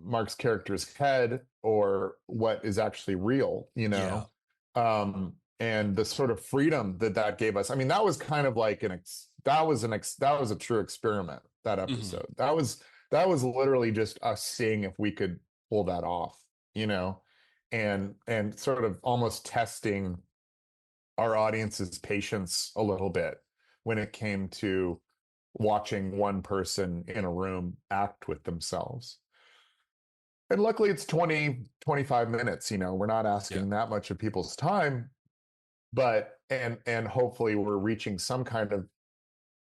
Speaker 8: Mark's character's head or what is actually real, you
Speaker 2: yeah.
Speaker 8: know. And the sort of freedom that that gave us. I mean, that was kind of like that was a true experiment, that episode. That was literally just us seeing if we could pull that off, you know, and sort of almost testing our audience's patience a little bit when it came to watching one person in a room act with themselves. And luckily it's 20-25 minutes, you know, we're not asking that much of people's time, but and hopefully we're reaching some kind of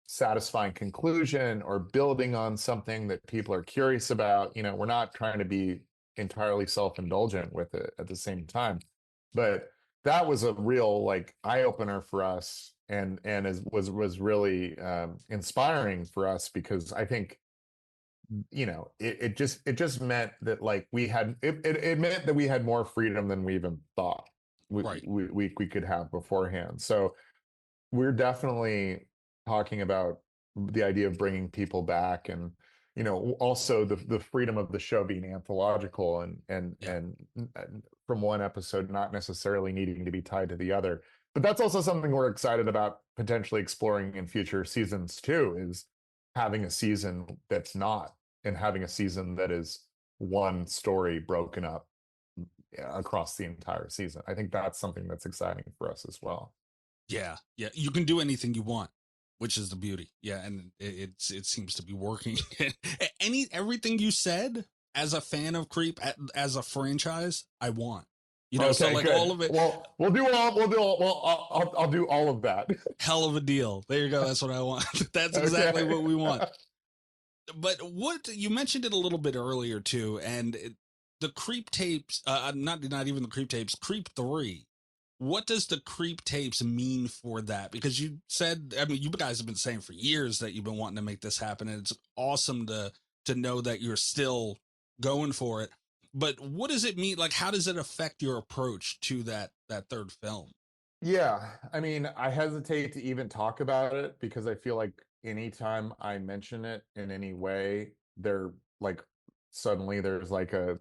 Speaker 8: satisfying conclusion or building on something that people are curious about. You know, we're not trying to be entirely self-indulgent with it at the same time. But that was a real like eye-opener for us, and was really inspiring for us, because I think, you know, it just meant that like it meant that we had more freedom than we even thought
Speaker 2: Right.
Speaker 8: we could have beforehand. So we're definitely talking about the idea of bringing people back, and you know, also the freedom of the show being anthological, and from one episode not necessarily needing to be tied to the other. But that's also something we're excited about potentially exploring in future seasons too, is having a season that's not, and having a season that is one story broken up across the entire season. I think that's something that's exciting for us as well.
Speaker 2: Yeah. Yeah. You can do anything you want, which is the beauty. Yeah. And it seems to be working. Everything you said as a fan of Creep, as a franchise, I want. You know, so
Speaker 8: Okay,
Speaker 2: like
Speaker 8: good.
Speaker 2: all of it.
Speaker 8: Well, I'll do all of that.
Speaker 2: Hell of a deal. There you go. That's what I want. That's exactly
Speaker 8: Okay.
Speaker 2: what we want. But what you mentioned it a little bit earlier too, and the Creep tapes, not even the Creep tapes, Creep 3. What does the Creep tapes mean for that? Because you said, I mean, you guys have been saying for years that you've been wanting to make this happen, and it's awesome to know that you're still going for it. But what does it mean? Like, how does it affect your approach to that third film?
Speaker 8: Yeah, I mean, I hesitate to even talk about it, because I feel like anytime I mention it in any way, there like suddenly there's like a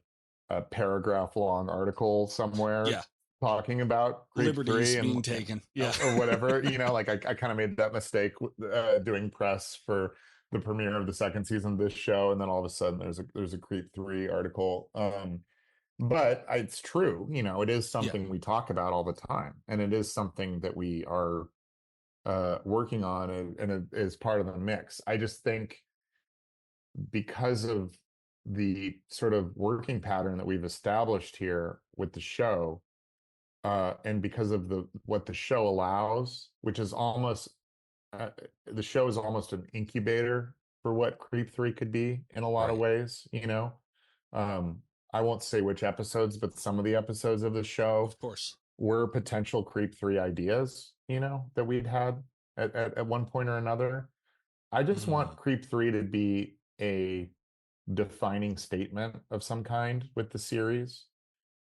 Speaker 8: paragraph long article somewhere
Speaker 2: Yeah,
Speaker 8: talking about Creep
Speaker 2: liberties
Speaker 8: 3
Speaker 2: being taken. Yeah,
Speaker 8: or whatever, you know, like I kind of made that mistake doing press for the premiere of the second season of this show, and then all of a sudden there's a Creep 3 article. But it's true, you know, it is
Speaker 2: yeah,
Speaker 8: something we talk about all the time, and it is something that we are working on, and it is part of the mix. I just think because of the sort of working pattern that we've established here with the show, and because of what the show allows, which is almost the show is almost an incubator for what Creep 3 could be in a lot of
Speaker 2: right.
Speaker 8: ways, you know. Um, I won't say which episodes, but some of the episodes of the show
Speaker 2: Of course.
Speaker 8: were potential Creep 3 ideas, you know, that we'd had at one point or another. I just want Creep 3 to be a defining statement of some kind with the series.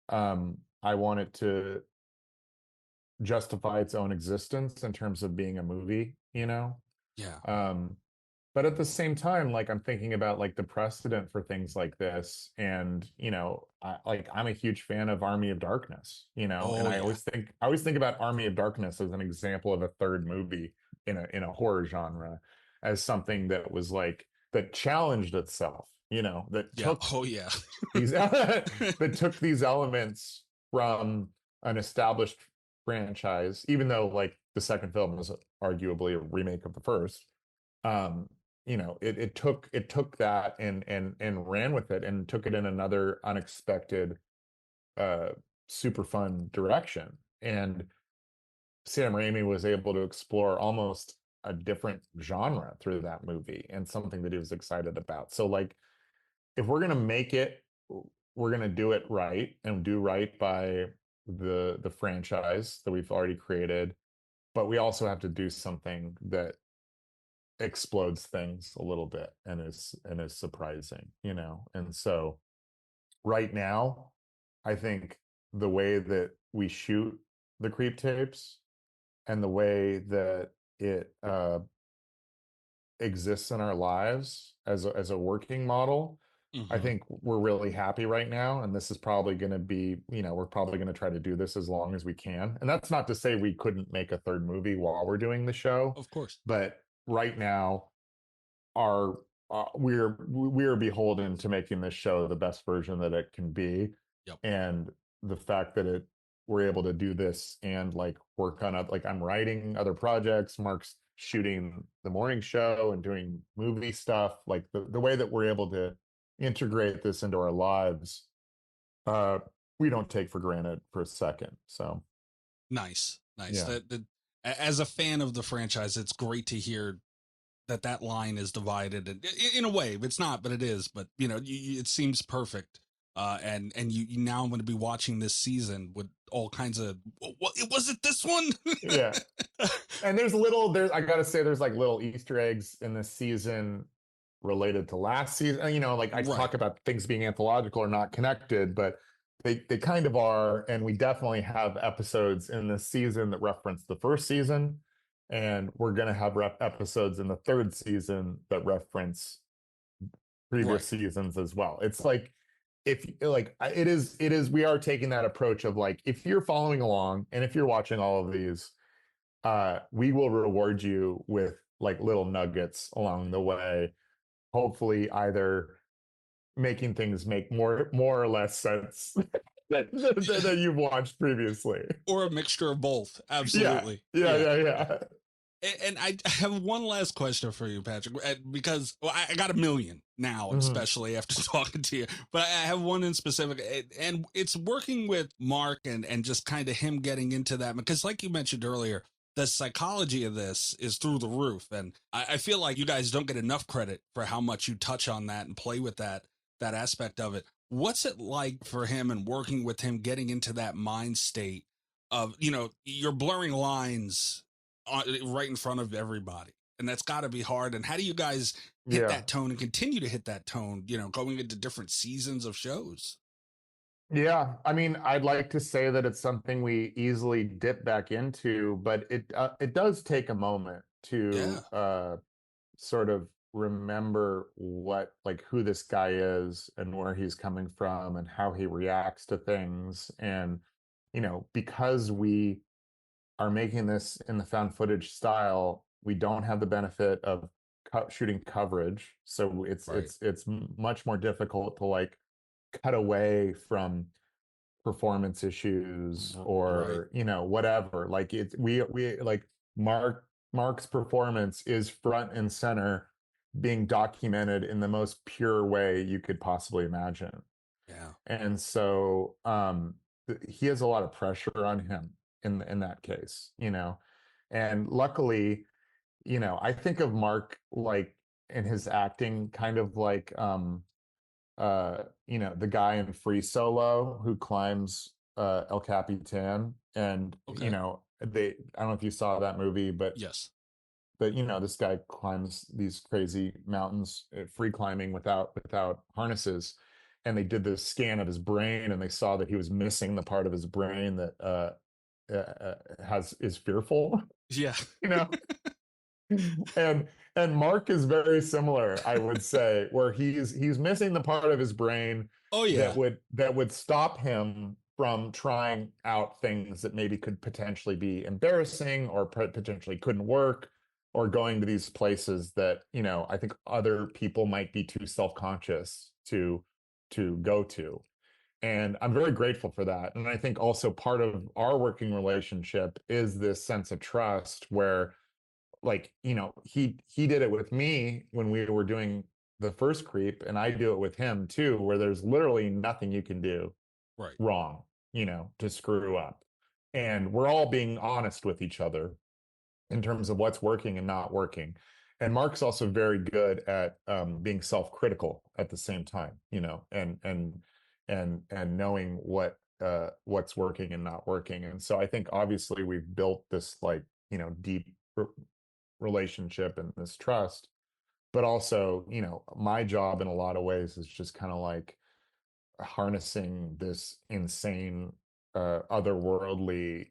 Speaker 8: I want it to justify its own existence in terms of being a movie, you know.
Speaker 2: Yeah.
Speaker 8: But at the same time, like I'm thinking about like the precedent for things like this, and you know, I'm a huge fan of Army of Darkness, you know, and
Speaker 2: Oh yeah.
Speaker 8: I always think about Army of Darkness as an example of a third movie in a horror genre, as something that was like that challenged itself, you know, that
Speaker 2: Yeah.
Speaker 8: took
Speaker 2: Oh yeah.
Speaker 8: these that took these elements from an established franchise, even though like the second film was arguably a remake of the first. um you know, it took that and ran with it, and took it in another unexpected uh super fun direction. And Sam Raimi was able to explore almost a different genre through that movie and something that he was excited about. So like if we're going to make it, we're going to do it right and do right by the franchise that we've already created, but we also have to do something that explodes things a little bit and is surprising, you know. And so right now, I think the way that we shoot the creep tapes and the way that it exists in our lives as a working model, I
Speaker 2: Mhm.
Speaker 8: think we're really happy right now. And this is probably going to be, you know, we're probably going to try to do this as long as we can. And that's not to say we couldn't make a third movie while we're doing the show,
Speaker 2: Of course.
Speaker 8: but right now, our we're beholden to making this show the best version that it can be.
Speaker 2: Yep.
Speaker 8: And the fact that we're able to do this and like work on like I'm writing other projects, Mark's shooting the morning show and doing movie stuff, like the way that we're able to integrate this into our lives, we don't take for granted for a second. So
Speaker 2: Nice.
Speaker 8: yeah.
Speaker 2: As a fan of the franchise, it's great to hear that line is divided, and in a way it's not, but it is. But you know, it seems perfect. And you now I'm going to be watching this season with all kinds of what was it this one?
Speaker 8: Yeah. And there's I gotta say there's like little Easter eggs in this season related to last season. You know, like I
Speaker 2: Right.
Speaker 8: talk about things being anthological or not connected, but they kind of are. And we definitely have episodes in this season that reference the first season. And we're gonna have episodes in the third season that reference previous seasons as well. It's like if like it is we are taking that approach of like if you're following along and if you're watching all of these, we will reward you with like little nuggets along the way, hopefully either making things make more or less sense that you've watched previously,
Speaker 2: or a mixture of both. Absolutely.
Speaker 8: Yeah.
Speaker 2: And I have one last question for you, Patrick, because I got a million now,
Speaker 8: Mhm.
Speaker 2: especially after talking to you. But I have one in specific, and it's working with Mark and just kind of him getting into that. Because like you mentioned earlier, the psychology of this is through the roof. And I feel like you guys don't get enough credit for how much you touch on that and play with that aspect of it. What's it like for him and working with him, getting into that mind state of, you know, you're blurring lines right in front of everybody, and that's got to be hard. And how do you guys hit that tone and continue to hit that tone, you know, going into different seasons of shows?
Speaker 8: Yeah, I mean, I'd like to say that it's something we easily dip back into, but it does take a moment to sort of remember what like who this guy is and where he's coming from and how he reacts to things. And you know, because we are making this in the found footage style, we don't have the benefit of shooting coverage, so it's much more difficult to like cut away from performance issues or you know whatever. Like it's we like Mark's performance is front and center, being documented in the most pure way you could possibly imagine.
Speaker 2: Yeah.
Speaker 8: And so he has a lot of pressure on him in that case, you know. And luckily, you know, I think of Mark like in his acting kind of like you know, the guy in Free Solo who climbs El Capitan. And you know, I don't know if you saw that movie, but
Speaker 2: yes,
Speaker 8: but you know, this guy climbs these crazy mountains, free climbing without harnesses. And they did this scan of his brain and they saw that he was missing the part of his brain that is fearful.
Speaker 2: Yeah.
Speaker 8: You know. And Mark is very similar, I would say, where he's missing the part of his brain that would stop him from trying out things that maybe could potentially be embarrassing or potentially couldn't work, or going to these places that, you know, I think other people might be too self-conscious to go to. And I'm very grateful for that. And I think also part of our working relationship is this sense of trust where, like, you know, he did it with me when we were doing the first Creep, and I do it with him too, where there's literally nothing you can do wrong, you know, to screw up. and we're all being honest with each other in terms of what's working and not working. And Mark's also very good at being self-critical at the same time, you know, and knowing what's working and not working. And so I think obviously we've built this, like, you know, deep relationship and this trust, but also, you know, my job in a lot of ways is just kind of like harnessing this insane otherworldly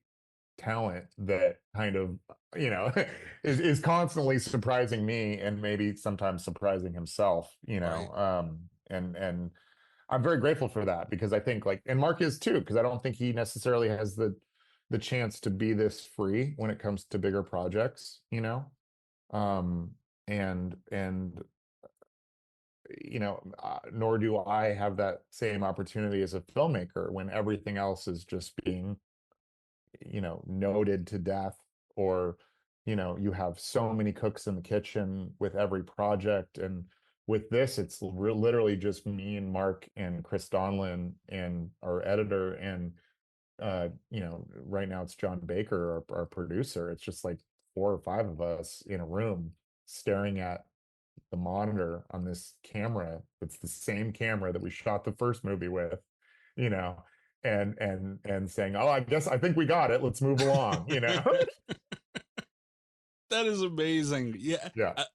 Speaker 8: talent that kind of, you know, is constantly surprising me and maybe sometimes surprising himself, you know. And I'm very grateful for that, because I think, like, and Mark is too, because I don't think he necessarily has the chance to be this free when it comes to bigger projects, you know. And you know, nor do I have that same opportunity as a filmmaker when everything else is just being, you know, noted to death, or, you know, you have so many cooks in the kitchen with every project. And with this, it's literally just me and Mark and Chris Donlin and our editor, and you know, right now it's John Baker, our producer. It's just like 4 or 5 of us in a room staring at the monitor on this camera. It's the same camera that we shot the first movie with, you know, and saying, oh, I think we got it, let's move along, you know.
Speaker 2: That is amazing.
Speaker 8: Yeah.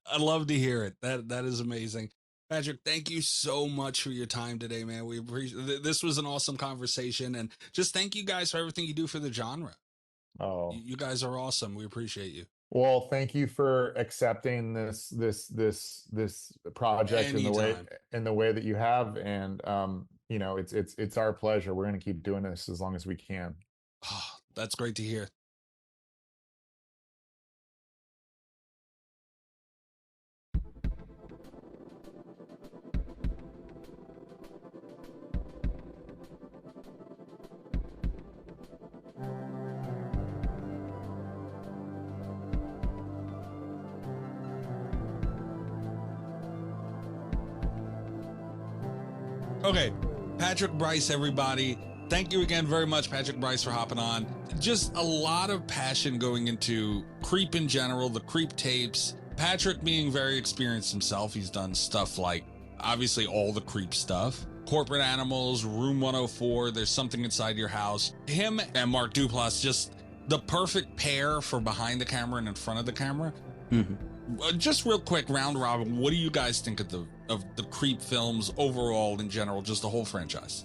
Speaker 2: I love to hear it. That is amazing. Patrick, thank you so much for your time today, man. We appreciate this. Was an awesome conversation, and just thank you guys for everything you do for the genre.
Speaker 8: Oh,
Speaker 2: you guys are awesome. We appreciate you.
Speaker 8: Well, thank you for accepting this project in the way that you have, and you know, it's our pleasure. We're going to keep doing this as long as we can.
Speaker 2: Oh, that's great to hear. Okay, Patrick Brice, everybody. Thank you again very much, Patrick Brice, for hopping on. Just a lot of passion going into Creep in general, the Creep tapes. Patrick being very experienced himself. He's done stuff like, obviously, all the Creep stuff. Corporate Animals, Room 104, There's Something Inside Your House. Him and Mark Duplass, just the perfect pair for behind the camera and in front of the camera.
Speaker 4: Mm-hmm.
Speaker 2: Just real quick, round robin, what do you guys think of the Creep films overall in general, just the whole franchise?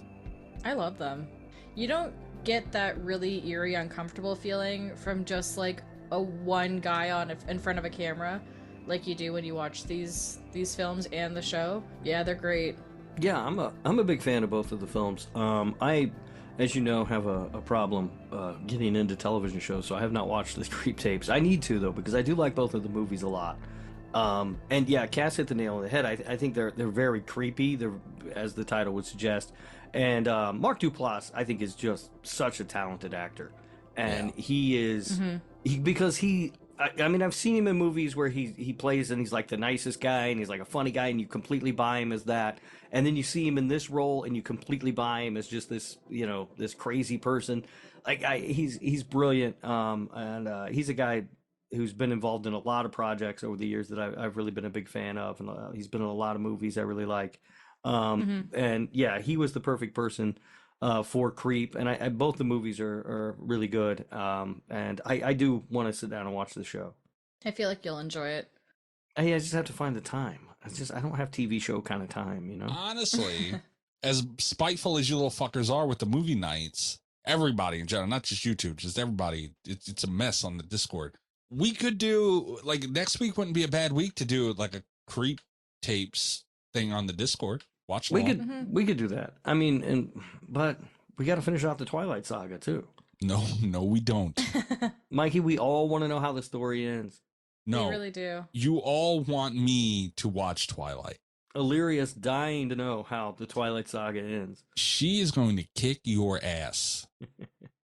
Speaker 3: I love them. You don't get that really eerie, uncomfortable feeling from just like a one guy in front of a camera like you do when you watch these films and the show. Yeah, they're great.
Speaker 4: Yeah, I'm a big fan of both of the films. I, as you know, have a problem getting into television shows, so I have not watched the Creep tapes. I need to, though, because I do like both of the movies a lot. And yeah, Cass hit the nail on the head. I think they're very creepy. They're, as the title would suggest. And Mark Duplass, I think, is just such a talented actor, and he is because he. I mean, I've seen him in movies where he plays and he's like the nicest guy and he's like a funny guy and you completely buy him as that. And then you see him in this role and you completely buy him as just this, you know, this crazy person. Like he's brilliant. And he's a guy who's been involved in a lot of projects over the years that I've really been a big fan of. And he's been in a lot of movies I really like. And yeah, he was the perfect person for Creep, and I both the movies are really good. And I do want to sit down and watch the show.
Speaker 3: I feel like you'll enjoy it.
Speaker 4: I just have to find the time. I don't have TV show kind of time, you know.
Speaker 2: Honestly, as spiteful as you little fuckers are with the movie nights, everybody in general, not just you two, just everybody, it's a mess on the Discord. We could do, like, next week wouldn't be a bad week to do like a Creep tapes thing on the Discord. Watch along.
Speaker 4: We could do that. I mean, but we got to finish off the Twilight Saga too.
Speaker 2: No, we don't.
Speaker 4: Mikey, we all want to know how the story ends.
Speaker 2: No,
Speaker 3: we really do.
Speaker 2: You all want me to watch Twilight.
Speaker 4: Illyria's dying to know how the Twilight Saga ends.
Speaker 2: She is going to kick your ass.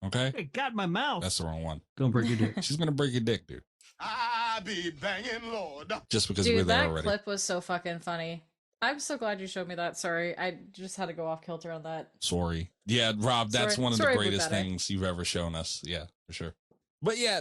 Speaker 2: Okay?
Speaker 5: It got my mouth.
Speaker 2: That's the wrong one.
Speaker 4: Don't break your dick.
Speaker 2: She's going to break your dick, dude.
Speaker 5: I be banging, Lord.
Speaker 2: Just because
Speaker 3: dude,
Speaker 2: we're there
Speaker 3: that
Speaker 2: already.
Speaker 3: Clip was so fucking funny. I'm so glad you showed me that. Sorry, I just had to go off kilter on that.
Speaker 2: Sorry. Yeah, Rob, that's one of the
Speaker 3: Sorry,
Speaker 2: greatest
Speaker 3: Bubetta.
Speaker 2: things you've ever shown us. Yeah, for sure. But yeah,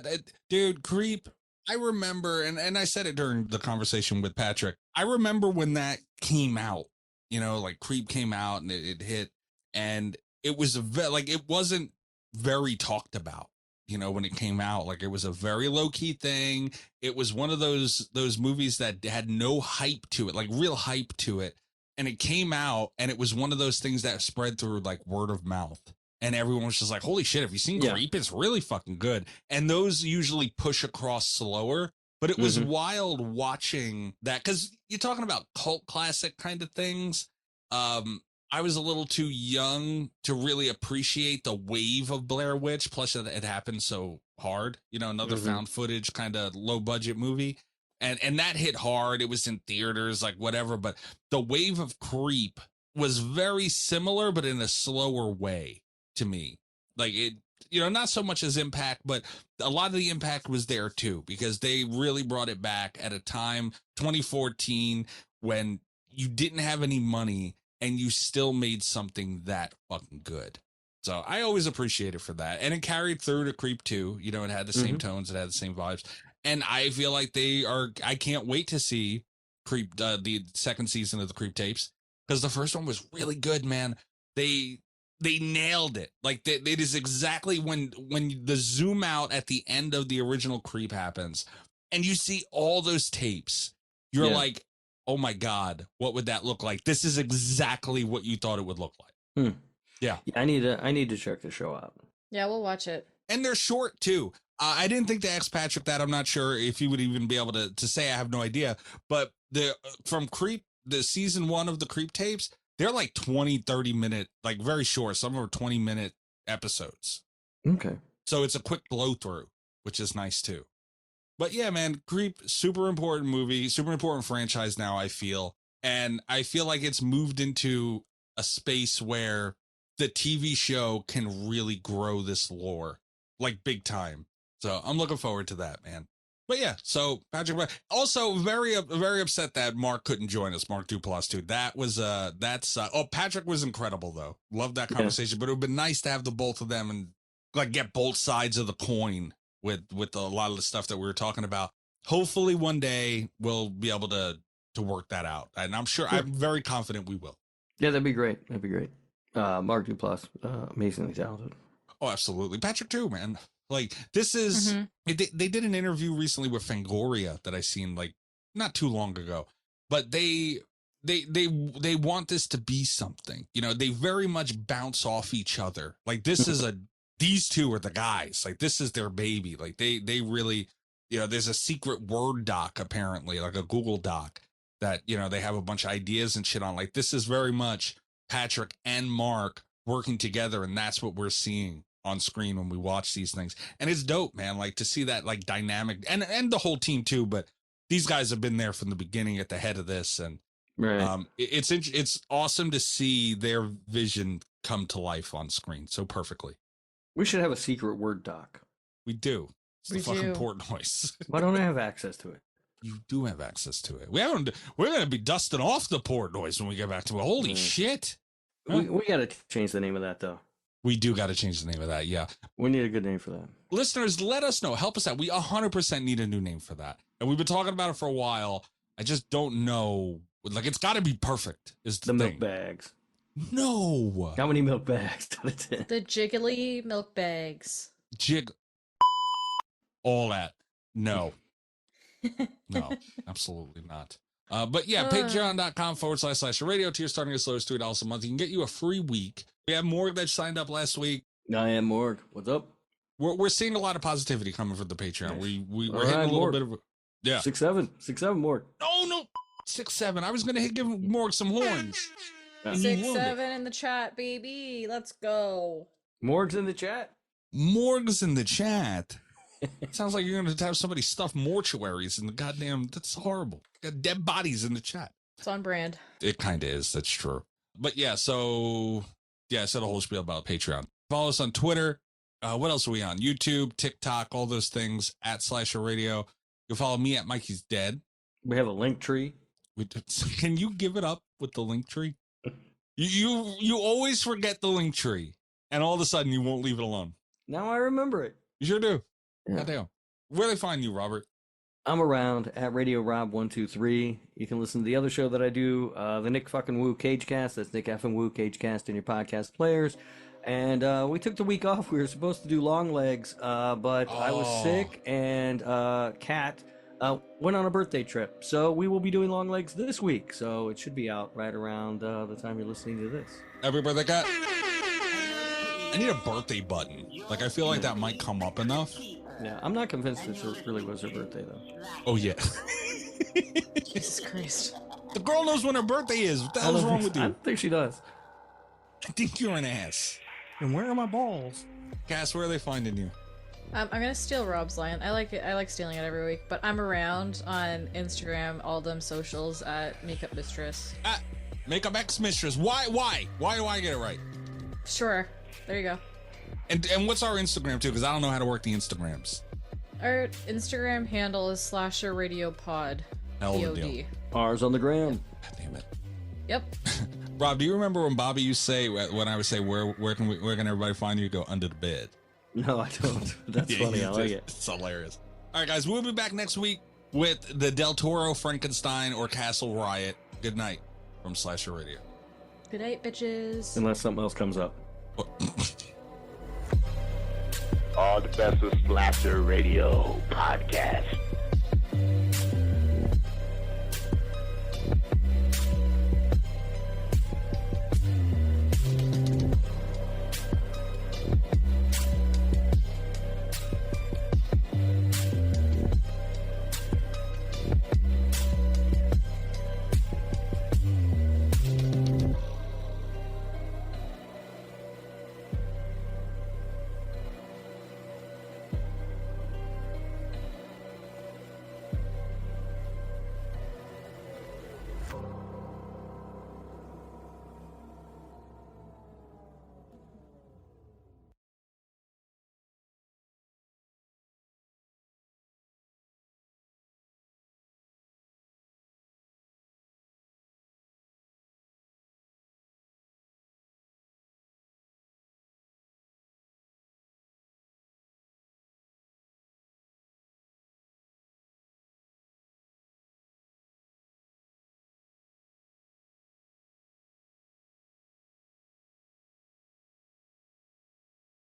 Speaker 2: dude, Creep, I remember, and I said it during the conversation with Patrick, I remember when that came out, you know, like Creep came out and it hit, and it was it wasn't very talked about, you know, when it came out. Like, it was a very low-key thing. It was one of those movies that had no hype to it, like real hype to it. And it came out, and it was one of those things that spread through like word of mouth. And everyone was just like, holy shit, have you seen Creep? It's really fucking good. And those usually push across slower. But it was wild watching that, because you're talking about cult classic kind of things. I was a little too young to really appreciate the wave of Blair Witch. Plus, it happened so hard. You know, another found footage kind of low budget movie. And that hit hard. It was in theaters, like whatever. But the wave of Creep was very similar, but in a slower way to me. Like, it, you know, not so much as impact, but a lot of the impact was there too, because they really brought it back at a time, 2014, when you didn't have any money and you still made something that fucking good. So I always appreciate it for that. And it carried through to Creep 2. You know, it had the same tones, it had the same vibes. And I feel like I can't wait to see Creep, the second season of the Creep tapes, because the first one was really good, man. They nailed it. Like, it is exactly when the zoom out at the end of the original Creep happens and you see all those tapes, you're like, oh my God, what would that look like? This is exactly what you thought it would look like. Yeah.
Speaker 4: I need to check the show out.
Speaker 3: Yeah, we'll watch it.
Speaker 2: And they're short too. I didn't think to ask Patrick that. I'm not sure if he would even be able to say. I have no idea. But from Creep, the season 1 of the Creep tapes, they're like 20, 30 minute, like very short. Some are 20-minute episodes.
Speaker 4: Okay.
Speaker 2: So it's a quick blow through, which is nice too. But yeah, man, Creep, super important movie, super important franchise now, I feel. And I feel like it's moved into a space where the TV show can really grow this lore, like big time. So I'm looking forward to that, man. But yeah, so Patrick, also very upset that Mark couldn't join us. Mark Duplass too. That was Patrick was incredible though. Loved that conversation. But it would have been nice to have the both of them and like get both sides of the coin with a lot of the stuff that we were talking about. Hopefully one day we'll be able to work that out, and I'm sure I'm very confident we will.
Speaker 4: Yeah, that'd be great. Mark Duplass, amazingly talented.
Speaker 2: Oh, absolutely. Patrick too, man. Like, this is they did an interview recently with Fangoria that I seen like not too long ago, but they want this to be something. You know, they very much bounce off each other. Like, this is these two are the guys. Like, this is their baby. Like, they really, you know, there's a secret Word doc apparently, like a Google doc that, you know, they have a bunch of ideas and shit on. Like, this is very much Patrick and Mark working together, and that's what we're seeing on screen when we watch these things. And it's dope, man, like to see that like dynamic, and the whole team too, but these guys have been there from the beginning at the head of this, and it's awesome to see their vision come to life on screen so perfectly.
Speaker 4: We should have a secret Word doc.
Speaker 2: We do. It's the fucking port noise.
Speaker 4: Why don't I have access to it?
Speaker 2: You do have access to it. We're gonna be dusting off the port noise when we get back to it. Holy shit.
Speaker 4: We gotta change the name of that though.
Speaker 2: We do got to change the name of that. Yeah.
Speaker 4: We need a good name for that.
Speaker 2: Listeners, let us know. Help us out. We 100% need a new name for that. And we've been talking about it for a while. I just don't know. Like, it's got to be perfect. Is the
Speaker 4: milk bags.
Speaker 2: No.
Speaker 4: How many milk bags?
Speaker 3: The jiggly milk bags.
Speaker 2: All that. No. No, absolutely not. But yeah, patreon.com/radio tier starting as low as $2 a month. You can get you a free week. We have Morg that signed up last week.
Speaker 4: I am Morg. What's up?
Speaker 2: We're seeing a lot of positivity coming from the Patreon. Nice. We're hitting a little bit of
Speaker 4: 6'7" Morg.
Speaker 2: No, 6'7". I was gonna give Morg some horns.
Speaker 3: 6'7" in the chat, baby. Let's go.
Speaker 4: Morg's in the chat.
Speaker 2: Morg's in the chat. Sounds like you're gonna have somebody stuff mortuaries in the goddamn. That's horrible. Got dead bodies in the chat.
Speaker 3: It's on brand.
Speaker 2: It kind of is. That's true. But yeah, so I said a whole spiel about Patreon. Follow us on Twitter. What else are we on? YouTube, TikTok, all those things @Slasher Radio. You can follow me at Mikey's Dead.
Speaker 4: We have a link tree.
Speaker 2: Can you give it up with the link tree? You always forget the link tree, and all of a sudden you won't leave it alone.
Speaker 4: Now I remember it.
Speaker 2: You sure do.
Speaker 4: Yeah.
Speaker 2: Goddamn. Where do they find you, Robert?
Speaker 4: I'm around at Radio Rob 123. You can listen to the other show that I do, the Nick fucking Woo Cagecast. That's Nick F and Woo Cagecast in your podcast players. And we took the week off. We were supposed to do Long Legs, but I was sick, and Kat went on a birthday trip. So we will be doing Long Legs this week. So it should be out right around the time you're listening to this.
Speaker 2: Every birthday cat? I need a birthday button. Like, I feel like that might come up enough.
Speaker 4: Yeah, I'm not convinced it really was her birthday, though.
Speaker 2: Oh, yeah.
Speaker 3: Jesus Christ.
Speaker 2: The girl knows when her birthday is. What the hell's wrong with you?
Speaker 4: I don't think she does.
Speaker 2: I think you're an ass.
Speaker 4: And where are my balls?
Speaker 2: Cass, where are they finding you?
Speaker 3: I'm gonna steal Rob's line. I like it. I like stealing it every week. But I'm around on Instagram, all them socials at Makeup Mistress.
Speaker 2: Makeup X Mistress. Why? Why do I get it right?
Speaker 3: Sure. There you go.
Speaker 2: And what's our Instagram too? Because I don't know how to work the Instagrams.
Speaker 3: Our Instagram handle is Slasher Radio Pod.
Speaker 2: Hell of a
Speaker 3: POD.
Speaker 2: deal.
Speaker 4: Ours on the gram.
Speaker 2: God damn it.
Speaker 3: Yep.
Speaker 2: Rob, do you remember when Bobby used to say, when I would say, where can everybody find you? You go under the bed.
Speaker 4: No, I don't. That's
Speaker 2: Yeah,
Speaker 4: funny.
Speaker 2: you
Speaker 4: I like
Speaker 2: did.
Speaker 4: it.
Speaker 2: It's hilarious. All right, guys, we'll be back next week with the Del Toro, Frankenstein, or Castle Riot. Good night from Slasher Radio.
Speaker 3: Good night, bitches.
Speaker 4: Unless something else comes up.
Speaker 10: All the best of Slasher Radio Podcast.